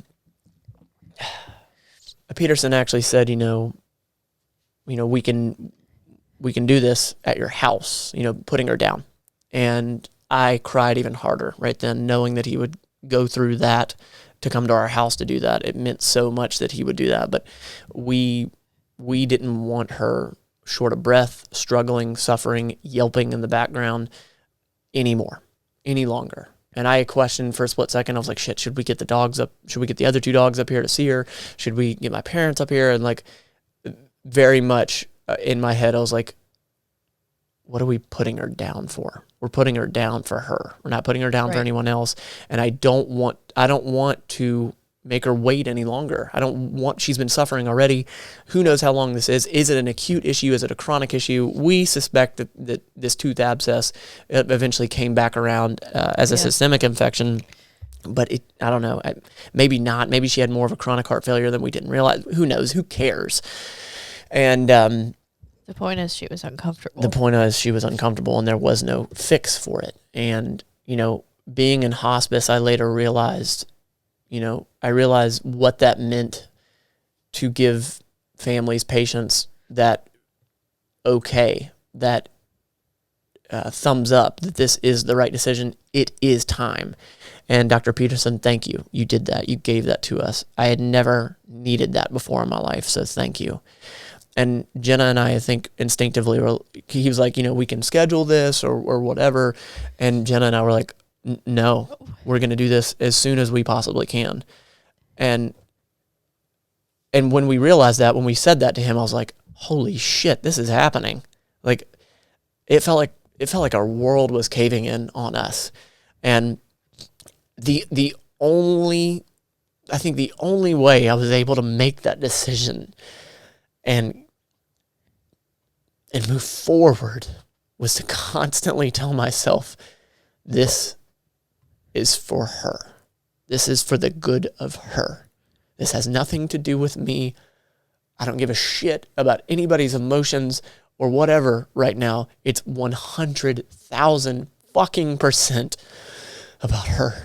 Peterson actually said, we can do this at your house, putting her down. And I cried even harder right then, knowing that he would go through that to come to our house to do that. It meant so much that he would do that. But we didn't want her short of breath, struggling, suffering, yelping in the background any longer. And I questioned for a split second. I was like, shit, should we get the dogs up? Should we get the other 2 dogs up here to see her? Should we get my parents up here? And like, very much in my head, I was like, what are we putting her down for? We're putting her down for her. We're not putting her down for anyone else. And I don't want to make her wait any longer. She's been suffering already. Who knows how long this is? Is it an acute issue? Is it a chronic issue? We suspect that this tooth abscess eventually came back around as a systemic infection, but I don't know. Maybe not. Maybe she had more of a chronic heart failure than we didn't realize. Who knows? Who cares? And the point is she was uncomfortable. And there was no fix for it. And, being in hospice, I later realized, what that meant to give families, patients that thumbs up that this is the right decision. It is time. And Dr. Peterson, thank you. You did that. You gave that to us. I had never needed that before in my life, so thank you. And Jenna and I think instinctively he was like, we can schedule this or whatever. And Jenna and I were like, no, we're going to do this as soon as we possibly can. And when we realized that, when we said that to him, I was like, holy shit, this is happening. Like, it felt like our world was caving in on us. And the only way I was able to make that decision and move forward was to constantly tell myself, this is for her. This is for the good of her. This has nothing to do with me. I don't give a shit about anybody's emotions or whatever right now. It's 100,000 fucking % about her.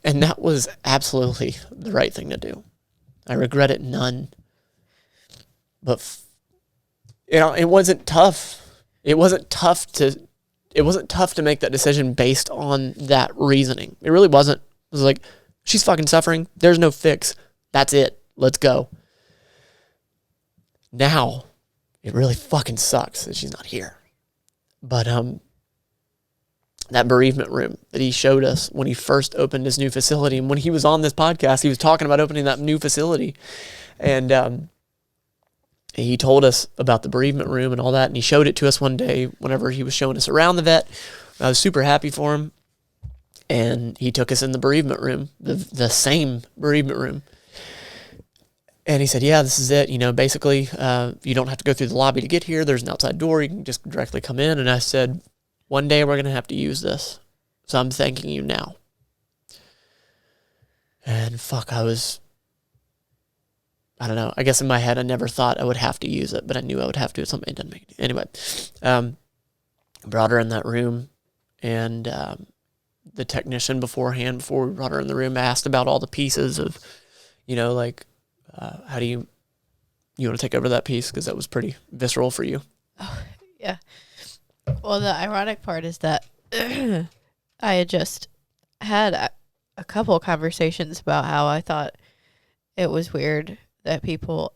And that was absolutely the right thing to do. I regret it none. But, it wasn't tough. It wasn't tough to make that decision based on that reasoning. It really wasn't. It was like, she's fucking suffering. There's no fix. That's it. Let's go. Now, it really fucking sucks that she's not here. But, that bereavement room that he showed us when he first opened his new facility. And when he was on this podcast, he was talking about opening that new facility. And he told us about the bereavement room and all that. And he showed it to us one day whenever he was showing us around the vet. I was super happy for him. And he took us in the bereavement room, the same bereavement room. And he said, yeah, this is it. Basically, you don't have to go through the lobby to get here. There's an outside door. You can just directly come in. And I said, one day we're going to have to use this. So I'm thanking you now. And fuck, I don't know. I guess in my head, I never thought I would have to use it, but I knew I would have to. Something didn't make it. Anyway, brought her in that room, and the technician before we brought her in the room, asked about all the pieces of, how do you want to take over that piece? Because that was pretty visceral for you. Oh, yeah. Well, the ironic part is that I had just had a couple of conversations about how I thought it was weird that people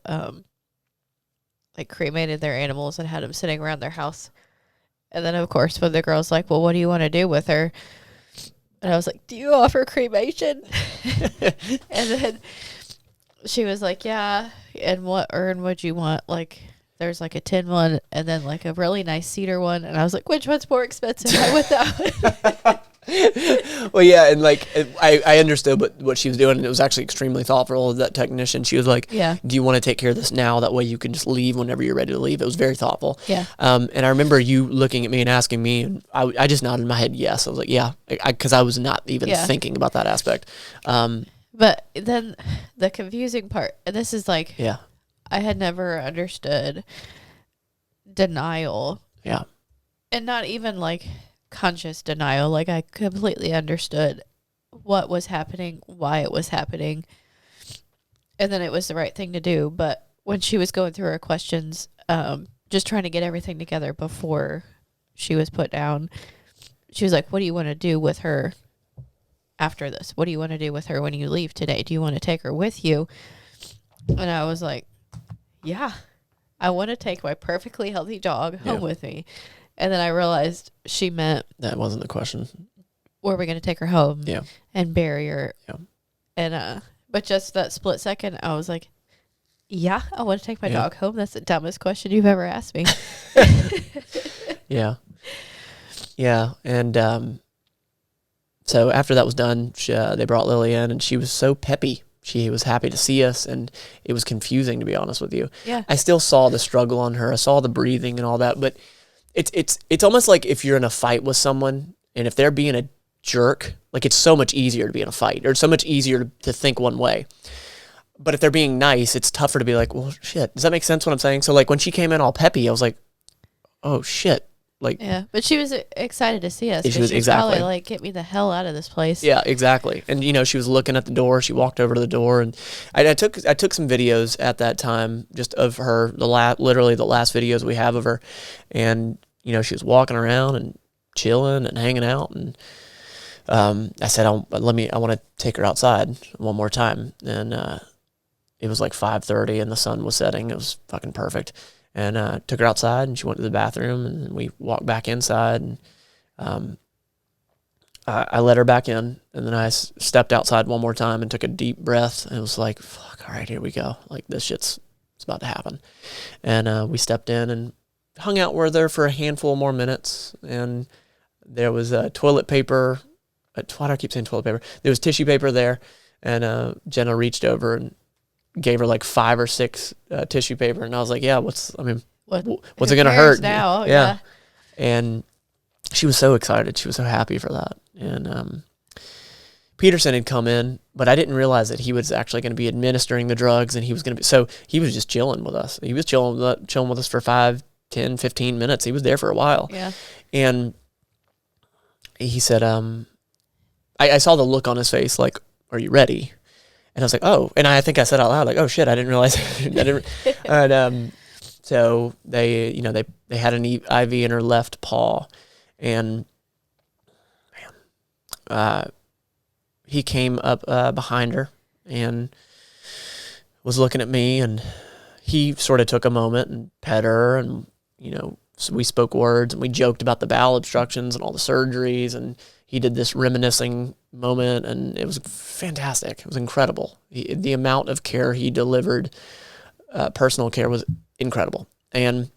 cremated their animals and had them sitting around their house. And then, of course, when the girl's like, well, what do you want to do with her? And I was like, do you offer cremation? And then she was like, yeah. And what urn would you want? There's a tin one and then a really nice cedar one. And I was like, which one's more expensive? I went that one. Well, yeah. And I understood what she was doing. And it was actually extremely thoughtful of that technician. She was like, yeah, do you want to take care of this now? That way you can just leave whenever you're ready to leave. It was very thoughtful. Yeah. And I remember you looking at me and asking me, and I just nodded my head yes. I was like, yeah, because I was not even thinking about that aspect. But then the confusing part, and this is yeah. I had never understood denial. Yeah. And not even conscious denial. I completely understood what was happening, why it was happening. And then it was the right thing to do. But when she was going through her questions, just trying to get everything together before she was put down, she was like, what do you want to do with her after this? What do you want to do with her when you leave today? Do you want to take her with you? And I was like, yeah, I want to take my perfectly healthy dog home with me. And then I realized she meant... That wasn't the question. Were we going to take her home and bury her? Yeah. And, but just that split second, I was like, yeah, I want to take my dog home. That's the dumbest question you've ever asked me. Yeah. Yeah. And so after that was done, they brought Lilly in, and she was so peppy. She was happy to see us, and it was confusing, to be honest with you. Yeah. I still saw the struggle on her. I saw the breathing and all that, but it's almost like if you're in a fight with someone, and if they're being a jerk, it's so much easier to be in a fight, or it's so much easier to think one way. But if they're being nice, it's tougher to be like, well, shit. Does that make sense what I'm saying? So when she came in all peppy, I was like, oh, shit. Yeah, but she was excited to see us. She was exactly probably get me the hell out of this place. Yeah, exactly. And she was looking at the door. She walked over to the door, and I took some videos at that time just of her. Literally the last videos we have of her, and she was walking around and chilling and hanging out. And I said, I want to take her outside one more time. And it was 5:30, and the sun was setting. It was fucking perfect. And took her outside, and she went to the bathroom, and we walked back inside, and I let her back in, and then I stepped outside one more time and took a deep breath, and it was like, fuck, all right, here we go. This shit's about to happen. And we stepped in and hung out with her for a handful more minutes, and there was toilet paper. Why do I keep saying toilet paper? There was tissue paper there, and Jenna reached over and gave her 5 or 6 tissue paper, and I was like, yeah, what's it gonna hurt now? Yeah. And she was so excited. She was so happy for that. And Peterson had come in, but I didn't realize that he was actually going to be administering the drugs, and he was going to be, so he was just chilling with us. He was chilling with us for 5, 10, 15 minutes. He was there for a while. Yeah. And he said, I saw the look on his face, like, are you ready? And I was like, oh, and I think I said out loud, like, oh shit, I didn't realize. And so they, they had an IV in her left paw, and he came up behind her and was looking at me, and he sort of took a moment and pet her, and so we spoke words, and we joked about the bowel obstructions and all the surgeries, and he did this reminiscing moment, and it was fantastic. It was incredible. The amount of care he delivered, personal care, was incredible. And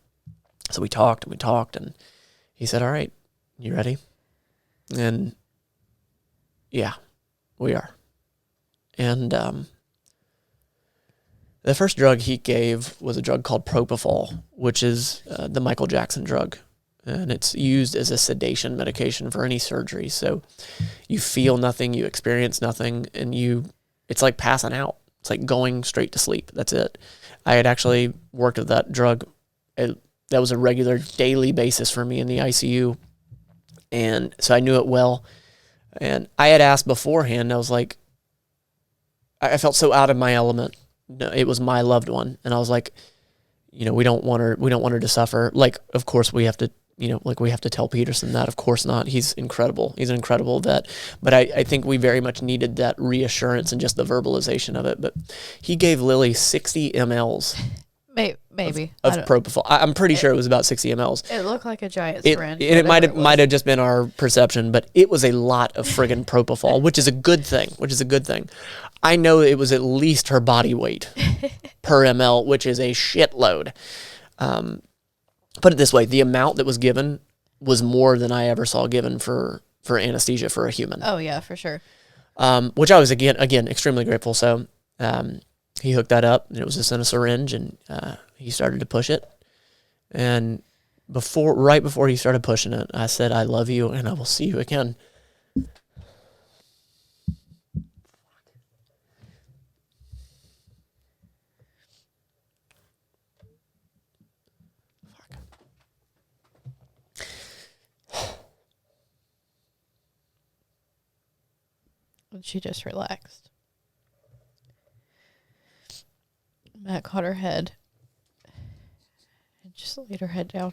so we talked, and he said, all right, you ready? And yeah, we are. And the first drug he gave was a drug called propofol, which is the Michael Jackson drug. And it's used as a sedation medication for any surgery. So you feel nothing, you experience nothing, and it's like passing out. It's like going straight to sleep. That's it. I had actually worked with that drug. That was a regular daily basis for me in the ICU. And so I knew it well. And I had asked beforehand, I was like, I felt so out of my element. No, it was my loved one. And I was like, we don't want her to suffer. Like, of course we have to, we have to tell Peterson that. Of course not. He's incredible. He's an incredible vet. But I think we very much needed that reassurance and just the verbalization of it. But he gave Lilly 60 mLs. Maybe. Of propofol. I'm pretty sure it was about 60 mLs. It looked like a giant syringe. It might have just been our perception, but it was a lot of friggin' propofol, which is a good thing. I know it was at least her body weight per ml, which is a shitload. Put it this way, the amount that was given was more than I ever saw given for anesthesia for a human. Oh yeah, for sure. Which I was again extremely grateful. So he hooked that up, and it was just in a syringe, and he started to push it. And right before he started pushing it, I said, I love you, and I will see you again. And she just relaxed. Matt caught her head and just laid her head down.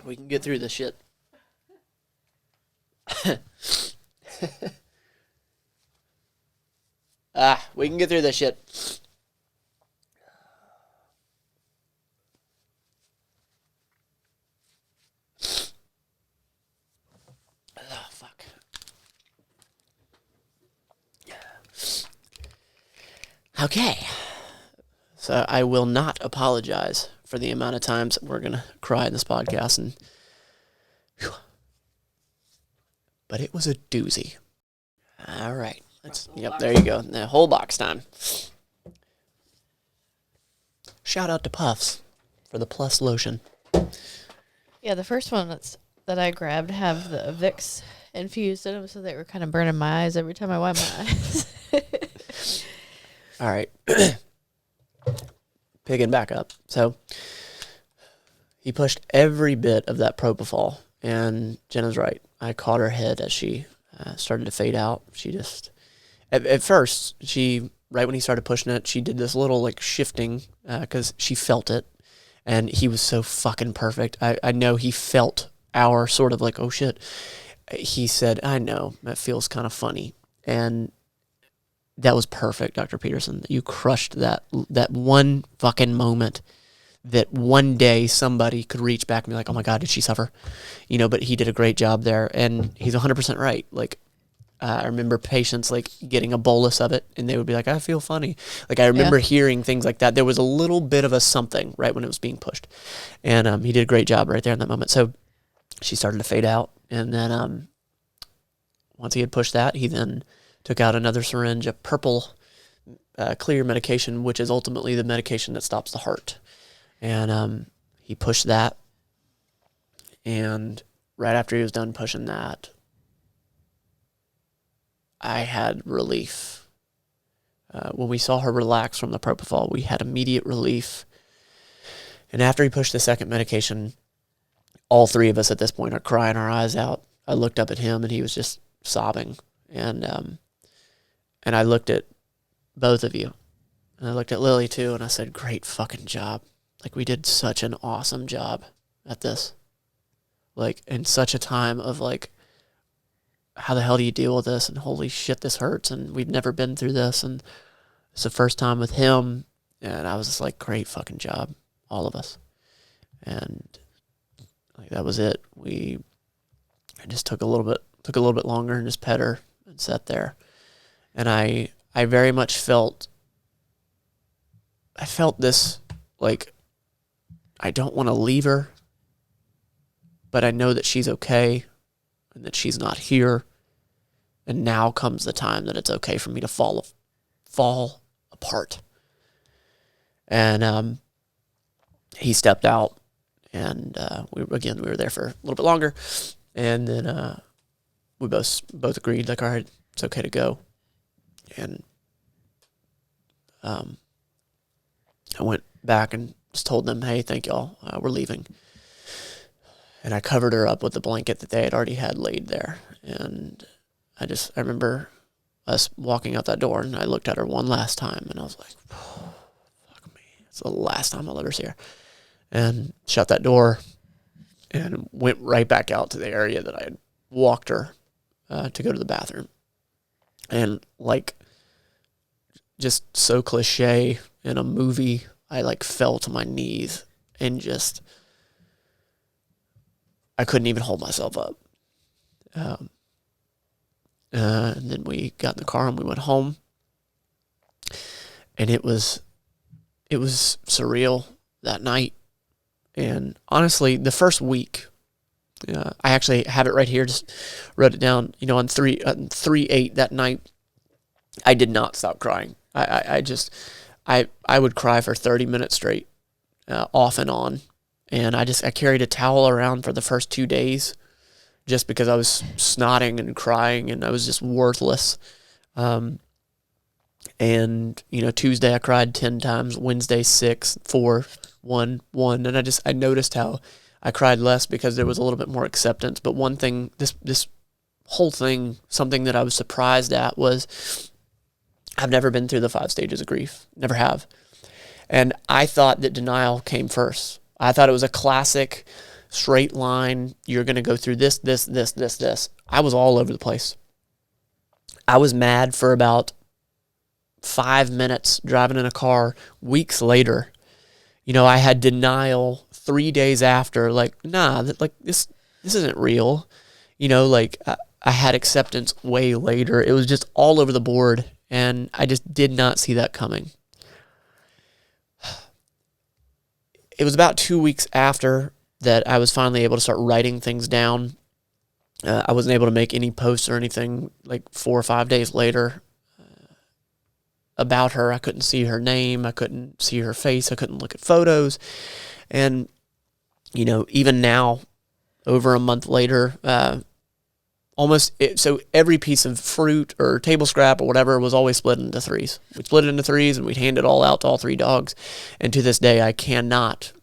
We can get through this shit. We can get through this shit. Oh, fuck. Okay. So I will not apologize for the amount of times we're going to cry in this podcast. But it was a doozy. All right. There you go. The whole box time. Shout out to Puffs for the Plus lotion. Yeah, the first one that I grabbed have the Vicks infused in them, so they were kind of burning my eyes every time I wiped my eyes. All right. Picking back up. So he pushed every bit of that propofol, and Jenna's right. I caught her head as she started to fade out. She just, at first, right when he started pushing it, she did this little like shifting because she felt it, and he was so fucking perfect. I know he felt our sort of like, oh shit. He said, I know, that feels kind of funny. And that was perfect, Dr. Peterson. You crushed that one fucking moment that one day somebody could reach back and be like, oh my God, did she suffer? But he did a great job there, and he's 100% right. Like, I remember patients like getting a bolus of it, and they would be like, I feel funny. Like, I remember hearing things like that. There was a little bit of a something right when it was being pushed, and he did a great job right there in that moment. So she started to fade out, and then once he had pushed that, he then took out another syringe of purple clear medication, which is ultimately the medication that stops the heart. And he pushed that, and right after he was done pushing that, I had relief. When we saw her relax from the propofol, we had immediate relief. And after he pushed the second medication, all three of us at this point are crying our eyes out. I looked up at him, and he was just sobbing. And I looked at both of you, and I looked at Lilly too, and I said, great fucking job. Like, we did such an awesome job at this. Like, in such a time of, like, how the hell do you deal with this? And holy shit, this hurts. And we've never been through this. And it's the first time with him. And I was just like, great fucking job, all of us. And like, that was it. I just took a little bit longer and just pet her and sat there. And I very much felt this, like, I don't want to leave her, but I know that she's okay and that she's not here. And now comes the time that it's okay for me to fall apart. And he stepped out, and we were there for a little bit longer. And then we both agreed, like, all right, it's okay to go. And I went back and just told them, hey, thank y'all, we're leaving. And I covered her up with the blanket that they had already had laid there. And I remember us walking out that door, and I looked at her one last time, and I was like, oh, fuck me. It's the last time I'll ever see her. And shut that door and went right back out to the area that I had walked her to go to the bathroom. And, like, just so cliche in a movie, I, like, fell to my knees and just, I couldn't even hold myself up. And then we got in the car and we went home, and it was surreal that night. And honestly, the first week, I actually have it right here, just wrote it down, on 3/8 that night, I did not stop crying. I would cry for 30 minutes straight, off and on. And I carried a towel around for the first 2 days just because I was snotting and crying, and I was just worthless. And, Tuesday I cried 10 times, Wednesday 6, 4, 1, 1. And I noticed how I cried less because there was a little bit more acceptance. But one thing, this whole thing, something that I was surprised at was I've never been through the 5 stages of grief. Never have. And I thought that denial came first. I thought it was a classic straight line. You're going to go through this. I was all over the place. I was mad for about 5 minutes driving in a car. Weeks later, I had denial 3 days after, like, nah, this isn't real. I had acceptance way later. It was just all over the board, and I just did not see that coming. It was about 2 weeks after that I was finally able to start writing things down. I wasn't able to make any posts or anything like 4 or 5 days later about her. I couldn't see her name. I couldn't see her face. I couldn't look at photos. And, even now, over a month later, so every piece of fruit or table scrap or whatever was always split into 3s. We'd split it into 3s, and we'd hand it all out to all 3 dogs. And to this day, I cannot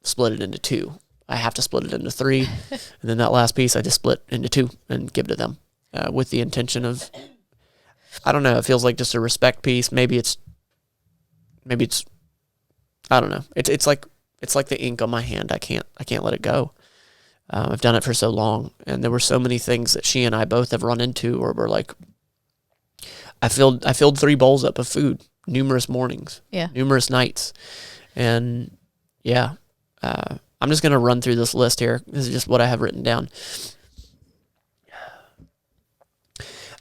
split it into 2. I have to split it into 3. And then that last piece, I just split into 2 and give it to them with the intention of, I don't know, it feels like just a respect piece. Maybe it's, I don't know. It's like the ink on my hand. I can't let it go. I've done it for so long, and there were so many things that she and I both have run into where we're like, I filled 3 bowls up of food, numerous mornings, numerous nights. And yeah, I'm just going to run through this list here. This is just what I have written down.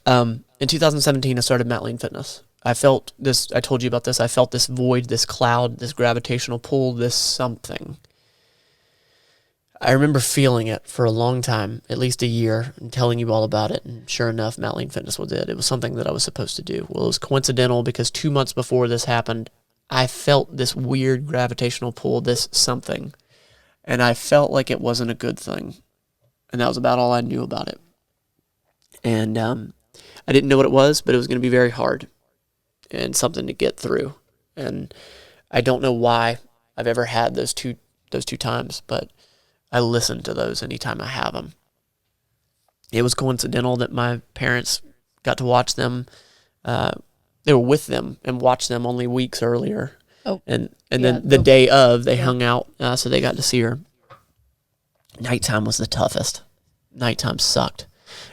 In 2017, I started mattlanefitness. I felt this, I told you about this, I felt this void, this cloud, this gravitational pull, this something. I remember feeling it for a long time, at least a year, and telling you all about it, and sure enough, mattlanefitness was it. It was something that I was supposed to do. Well, it was coincidental because 2 months before this happened, I felt this weird gravitational pull, this something, and I felt like it wasn't a good thing, and that was about all I knew about it. And I didn't know what it was, but it was going to be very hard and something to get through. And I don't know why I've ever had those two times, but I listen to those anytime I have them. It was coincidental that my parents got to watch them. They were with them and watched them only weeks earlier. Oh, and then the day of, they hung out, so they got to see her. Nighttime was the toughest. Nighttime sucked.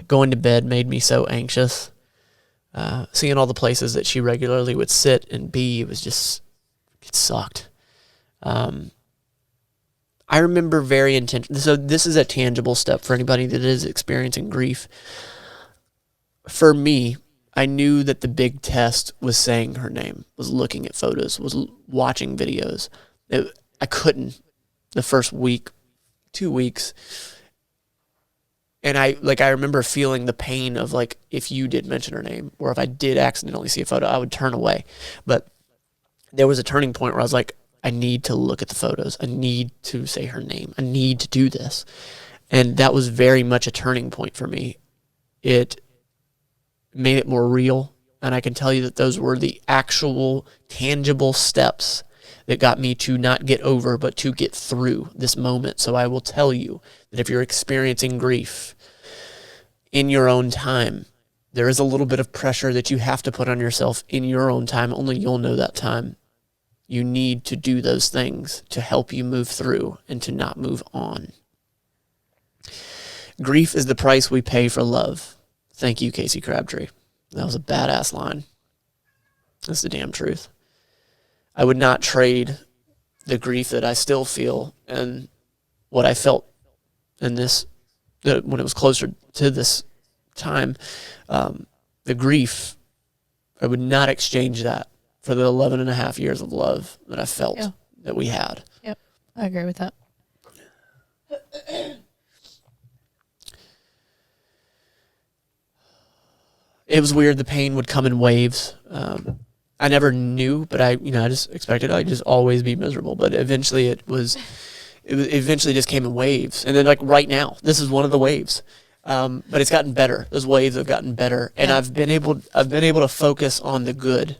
Going to bed made me so anxious. Seeing all the places that she regularly would sit and be, it sucked. I remember very intentional. So this is a tangible step for anybody that is experiencing grief. For me, I knew that the big test was saying her name, was looking at photos, was watching videos. I couldn't the first week, 2 weeks. And I remember feeling the pain of, like, if you did mention her name or if I did accidentally see a photo, I would turn away. But there was a turning point where I was like, I need to look at the photos. I need to say her name. I need to do this. And that was very much a turning point for me. It made it more real. And I can tell you that those were the actual tangible steps that got me to not get over, but to get through this moment. So I will tell you that if you're experiencing grief in your own time, there is a little bit of pressure that you have to put on yourself in your own time. Only you'll know that time. You need to do those things to help you move through and to not move on. Grief is the price we pay for love. Thank you, Casey Crabtree. That was a badass line. That's the damn truth. I would not trade the grief that I still feel and what I felt in this, when it was closer to this time, the grief, I would not exchange that for the 11 and a half years of love that I felt that we had. Yep, I agree with that. It was weird. The pain would come in waves. I never knew, but I just expected I'd just always be miserable. But eventually it eventually just came in waves. And then, like, right now, this is one of the waves. But it's gotten better. Those waves have gotten better. And I've been able to focus on the good.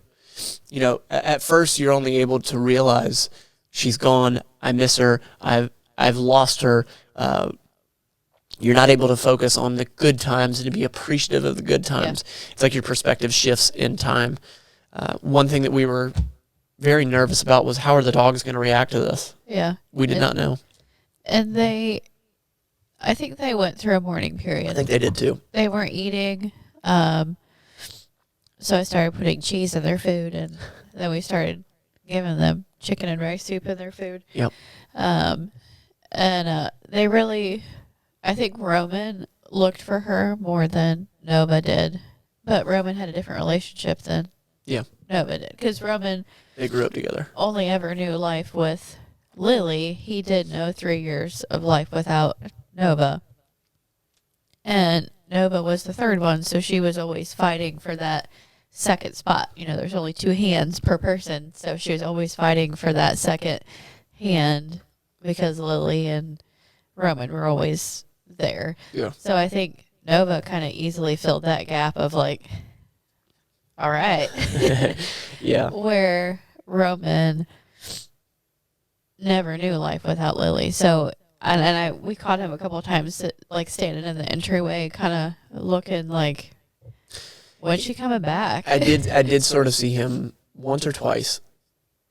You know, at first you're only able to realize she's gone. I miss her. I've lost her. You're not able to focus on the good times and to be appreciative of the good times. Yeah. It's like your perspective shifts in time. One thing that we were very nervous about was, how are the dogs going to react to this? Yeah. We did not know. And I think they went through a mourning period. I think they did too. They weren't eating. So I started putting cheese in their food, and then we started giving them chicken and rice soup in their food. Yep. And they really, I think Roman looked for her more than Nova did. But Roman had a different relationship than Nova did. Because Roman, they grew up together, only ever knew life with Lilly. He did know 3 years of life without Nova. And Nova was the third one, so she was always fighting for that second spot. You know, there's only 2 hands per person, so she was always fighting for that second hand because Lilly and Roman were always there. Yeah. So I think Nova kind of easily filled that gap of, like, all right. Yeah. Where Roman never knew life without Lilly. So, we caught him a couple of times, like, standing in the entryway, kind of looking like, when's she coming back? I did sort of see him once or twice.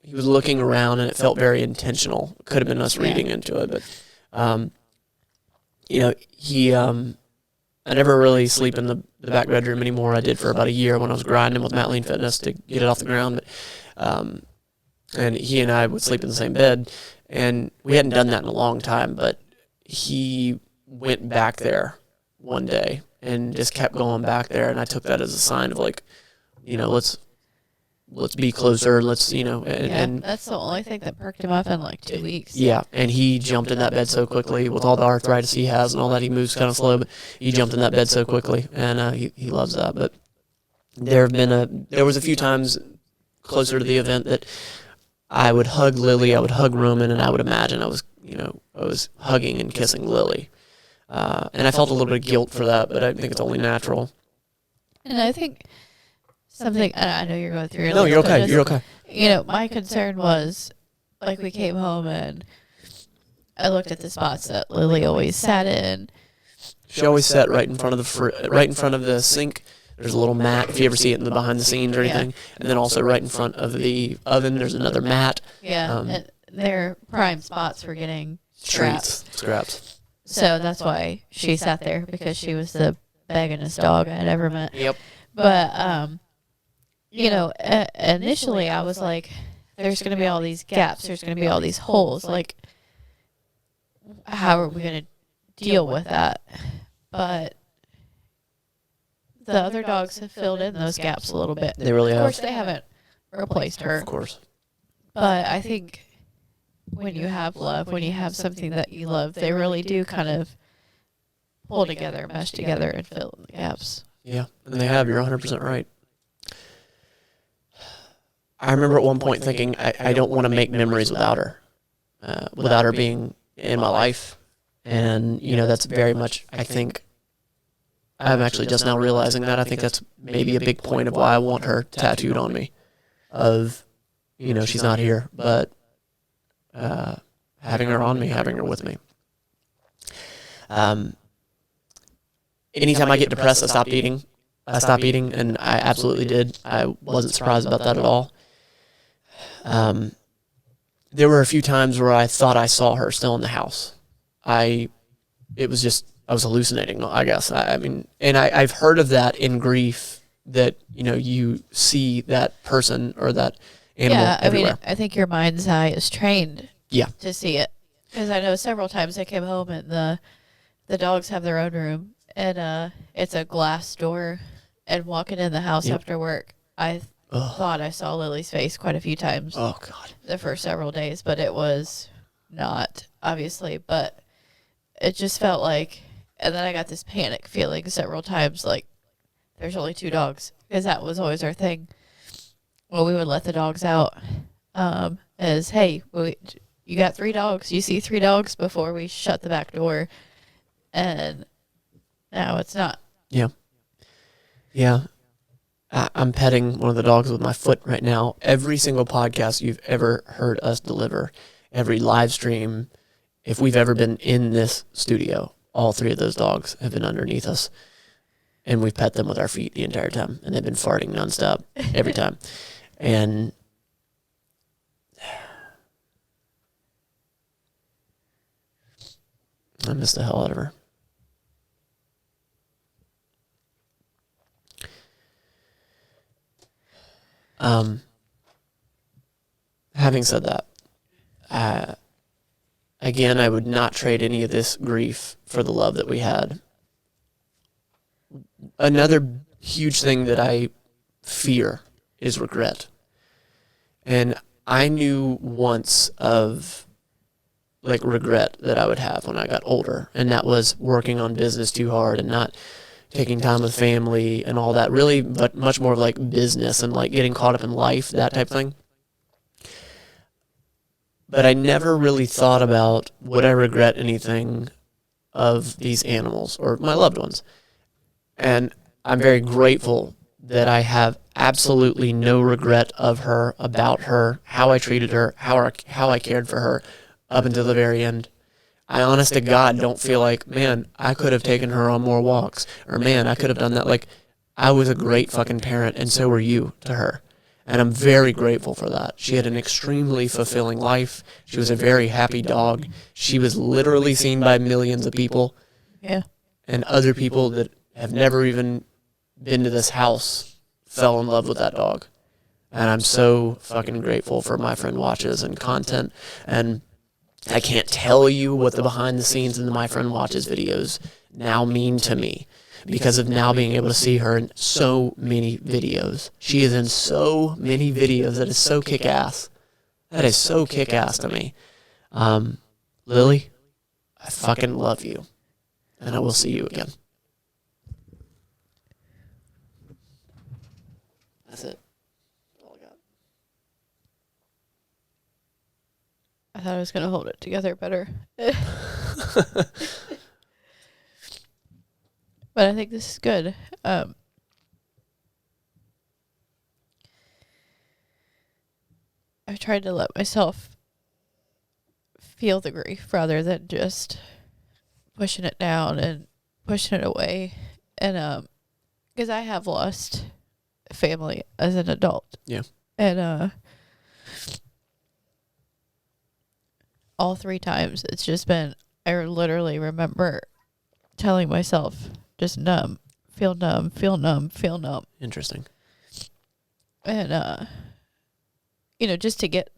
He was looking around, and it felt very intentional. It could have been us reading into it, but, you know, he, I I never really sleep in the back bedroom anymore. I did for about a year when I was grinding with Fitness to get it off the ground. But, and he and I would sleep in the same bed, and we hadn't done that in a long time, but he went back there one day and just kept going back there, and I took that as a sign of like, you know, let's be closer, let's, you know, and that's the only thing that perked him up in like 2 weeks. yeah, and he jumped in that bed so quickly with all the arthritis he has and all that. He moves kind of slow, but he jumped in that bed so quickly, and he loves that. But there was a few times closer to the event that I would hug Lily, I would hug Roman, and I would imagine I was hugging and kissing Lily. And I felt a little bit of guilt for that, but I think it's only natural. And I think something, I know you're going through it. No, you're okay. You're okay. You know, my concern was, like, we came home and I looked at the spots that Lily always sat in. She always sat right in front of the sink. There's a little mat, if you ever see it in the behind the scenes or anything. And then also right in front of the oven, there's another mat. Yeah, and their prime spots for getting Scraps. So that's why she sat there, because she was the beggingest dog I had ever met. Yep. But, you know, initially I was like, there's going to be all these gaps. There's going to be all these holes. Like, how are we going to deal with that? But the other dogs have filled in those gaps a little bit. They really have. Of course, they haven't replaced her. Of course. But I think when you have love, when you have something that you love, they really do kind of pull together, mesh together, and fill in the gaps. Yeah, and they have. You're 100% right. I remember at one point thinking, I don't want to make memories without her being in my life. And, you know, that's very much, I think, I'm actually just now realizing that. I think that's maybe a big point of why I want her tattooed on me. Of, you know, she's not here, but having her on me, having her with me. Anytime I get depressed, I stop eating, and I absolutely did. I wasn't surprised about that at all. There were a few times where I thought I saw her still in the house. I was hallucinating, I guess. I mean, and I've heard of that in grief, that, you know, you see that person or that animal everywhere. I mean, I think your mind's eye is trained to see it. Because I know several times I came home and the dogs have their own room, and it's a glass door, and walking in the house after work, I thought I saw Lily's face quite a few times. Oh, God. The first several days, but it was not, obviously. But it just felt like, and then I got this panic feeling several times, like, there's only 2 dogs, because that was always our thing. Well, we would let the dogs out, as, hey, you got 3 dogs. You see 3 dogs before we shut the back door. And now it's not. Yeah. Yeah. I'm petting one of the dogs with my foot right now. Every single podcast you've ever heard us deliver, every live stream, if we've ever been in this studio, all 3 of those dogs have been underneath us. And we've pet them with our feet the entire time. And they've been farting nonstop every time. And I miss the hell out of her. Having said that, again, I would not trade any of this grief for the love that we had. Another huge thing that I fear is regret. And I knew once of, like, regret that I would have when I got older, and that was working on business too hard and not taking time with family and all that, really, but much more of like business and like getting caught up in life, that type of thing. But I never really thought about, would I regret anything of these animals or my loved ones? And I'm very grateful that I have absolutely no regret of her, about her, how I treated her, how I cared for her up until the very end. I honest to God don't feel like, man, I could have taken her on more walks, or man, I could have done that. Like, I was a great fucking parent, and so were you to her. And I'm very grateful for that. She had an extremely fulfilling life. She was a very happy dog. She was literally seen by millions of people. Yeah. And other people that have never even been to this house fell in love with that dog. And I'm so fucking grateful for My Friend Watches and content. And I can't tell you what the behind the scenes in the My Friend Watches videos now mean to me because of now being able to see her in so many videos. She is in so many videos that is so kick-ass. That is so kick-ass to me. Lilly, I fucking love you. And I will see you again. That's it. All I got. I thought I was going to hold it together better. But I think this is good. I've tried to let myself feel the grief rather than just pushing it down and pushing it away. And because I have lost family as an adult. Yeah. And all 3 times it's just been, I literally remember telling myself, just numb, feel numb, feel numb, feel numb. Interesting. And, just to get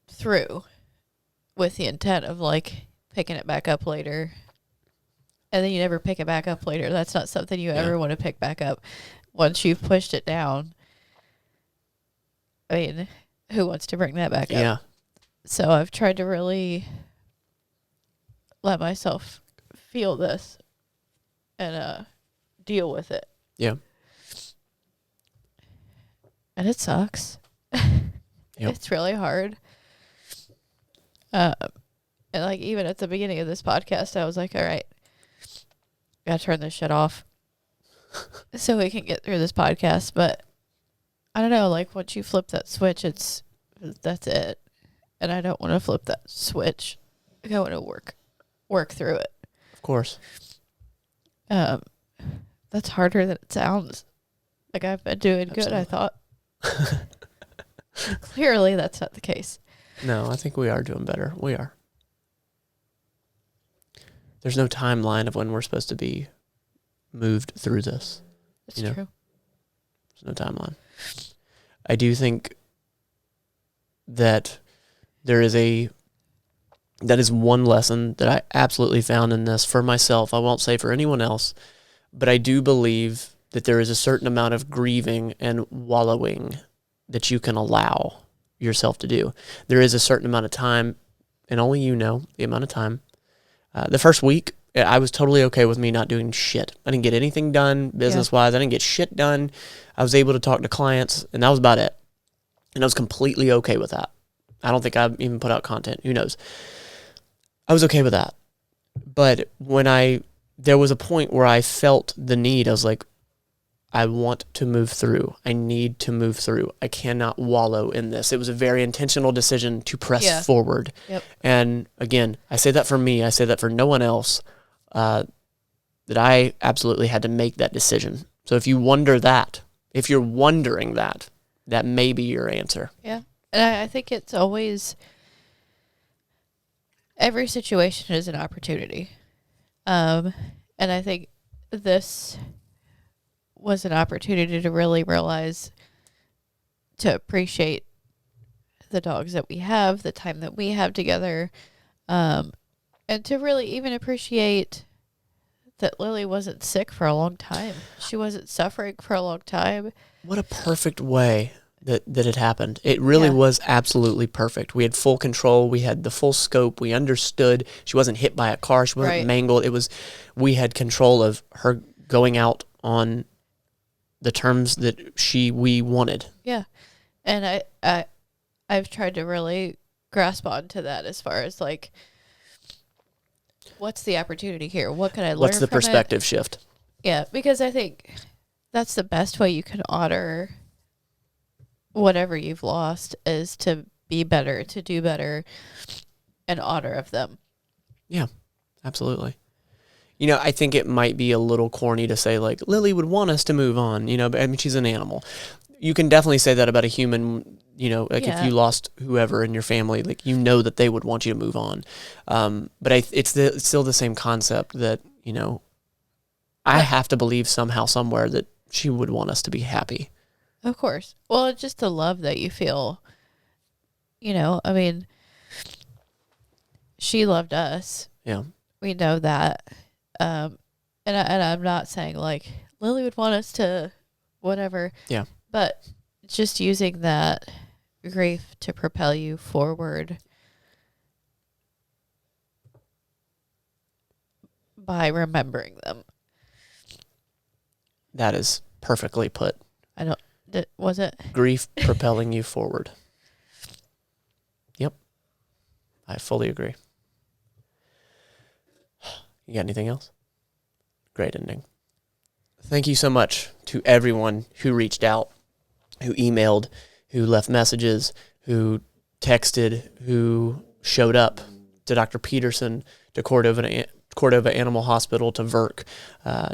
through with the intent of like picking it back up later. And then you never pick it back up later. That's not something you ever want to pick back up. Once you've pushed it down, I mean, who wants to bring that back up? Yeah. So I've tried to really let myself feel this and deal with it. Yeah. And it sucks. Yep. It's really hard. And like even at the beginning of this podcast, I was like, all right, gotta turn this shit off so we can get through this podcast. But I don't know, like once you flip that switch, that's it. And I don't want to flip that switch. Like, I want to work through it. Of course. That's harder than it sounds. Like I've been doing good, I thought. Clearly that's not the case. No, I think we are doing better. We are. There's no timeline of when we're supposed to be moved through this. That's true. There's no timeline. I do think that that is one lesson that I absolutely found in this for myself. I won't say for anyone else, but I do believe that there is a certain amount of grieving and wallowing that you can allow yourself to do. There is a certain amount of time, and only you know the amount of time. The first week, I was totally okay with me not doing shit. I didn't get anything done business-wise. I didn't get shit done. I was able to talk to clients, and that was about it. And I was completely okay with that. I don't think I even put out content. Who knows? I was okay with that. But when there was a point where I felt the need, I was like, I want to move through. I need to move through. I cannot wallow in this. It was a very intentional decision to press forward. Yep. And again, I say that for me. I say that for no one else, that I absolutely had to make that decision. So if you're wondering that may be your answer. Yeah. And I think it's always, every situation is an opportunity. And I think this was an opportunity to really realize, to appreciate the dogs that we have, the time that we have together, and to really even appreciate that Lilly wasn't sick for a long time. She wasn't suffering for a long time. What a perfect way that it happened. It really was absolutely perfect. We had full control. We had the full scope. We understood. She wasn't hit by a car. She wasn't mangled. We had control of her going out on the terms that we wanted. Yeah. And I've tried to really grasp onto that as far as like, what's the opportunity here? What can I learn from it? What's the perspective shift? Yeah, because I think that's the best way you can honor whatever you've lost, is to be better, to do better in honor of them. Yeah, absolutely. I think it might be a little corny to say, like, Lilly would want us to move on, but I mean, she's an animal. You can definitely say that about a human, if you lost whoever in your family, like, that they would want you to move on. But it's still the same concept that, I have to believe somehow, somewhere that she would want us to be happy. Of course. Well, it's just the love that you feel, I mean, she loved us. Yeah. We know that. And I'm not saying like Lily would want us to whatever. Yeah. But just using that grief to propel you forward by remembering them. That is perfectly put. Was it? Grief propelling you forward. Yep. I fully agree. You got anything else? Great ending. Thank you so much to everyone who reached out, who emailed, who left messages, who texted, who showed up, to Dr. Peterson, to Cordova Animal Hospital, to VERC,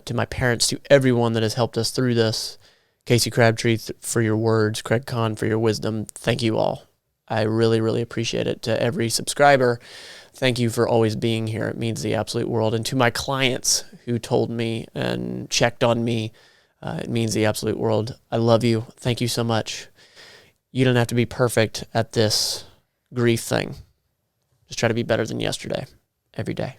to my parents, to everyone that has helped us through this. Casey Crabtree for your words, Craig Kahn for your wisdom. Thank you all. I really, really appreciate it. To every subscriber, thank you for always being here. It means the absolute world. And to my clients who told me and checked on me, it means the absolute world. I love you. Thank you so much. You don't have to be perfect at this grief thing. Just try to be better than yesterday, every day.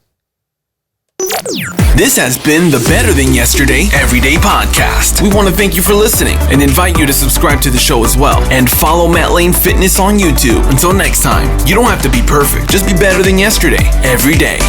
This has been the Better Than Yesterday Everyday Podcast. We want to thank you for listening and invite you to subscribe to the show as well. And follow Matt Lane Fitness on YouTube. Until next time, you don't have to be perfect. Just be better than yesterday every day.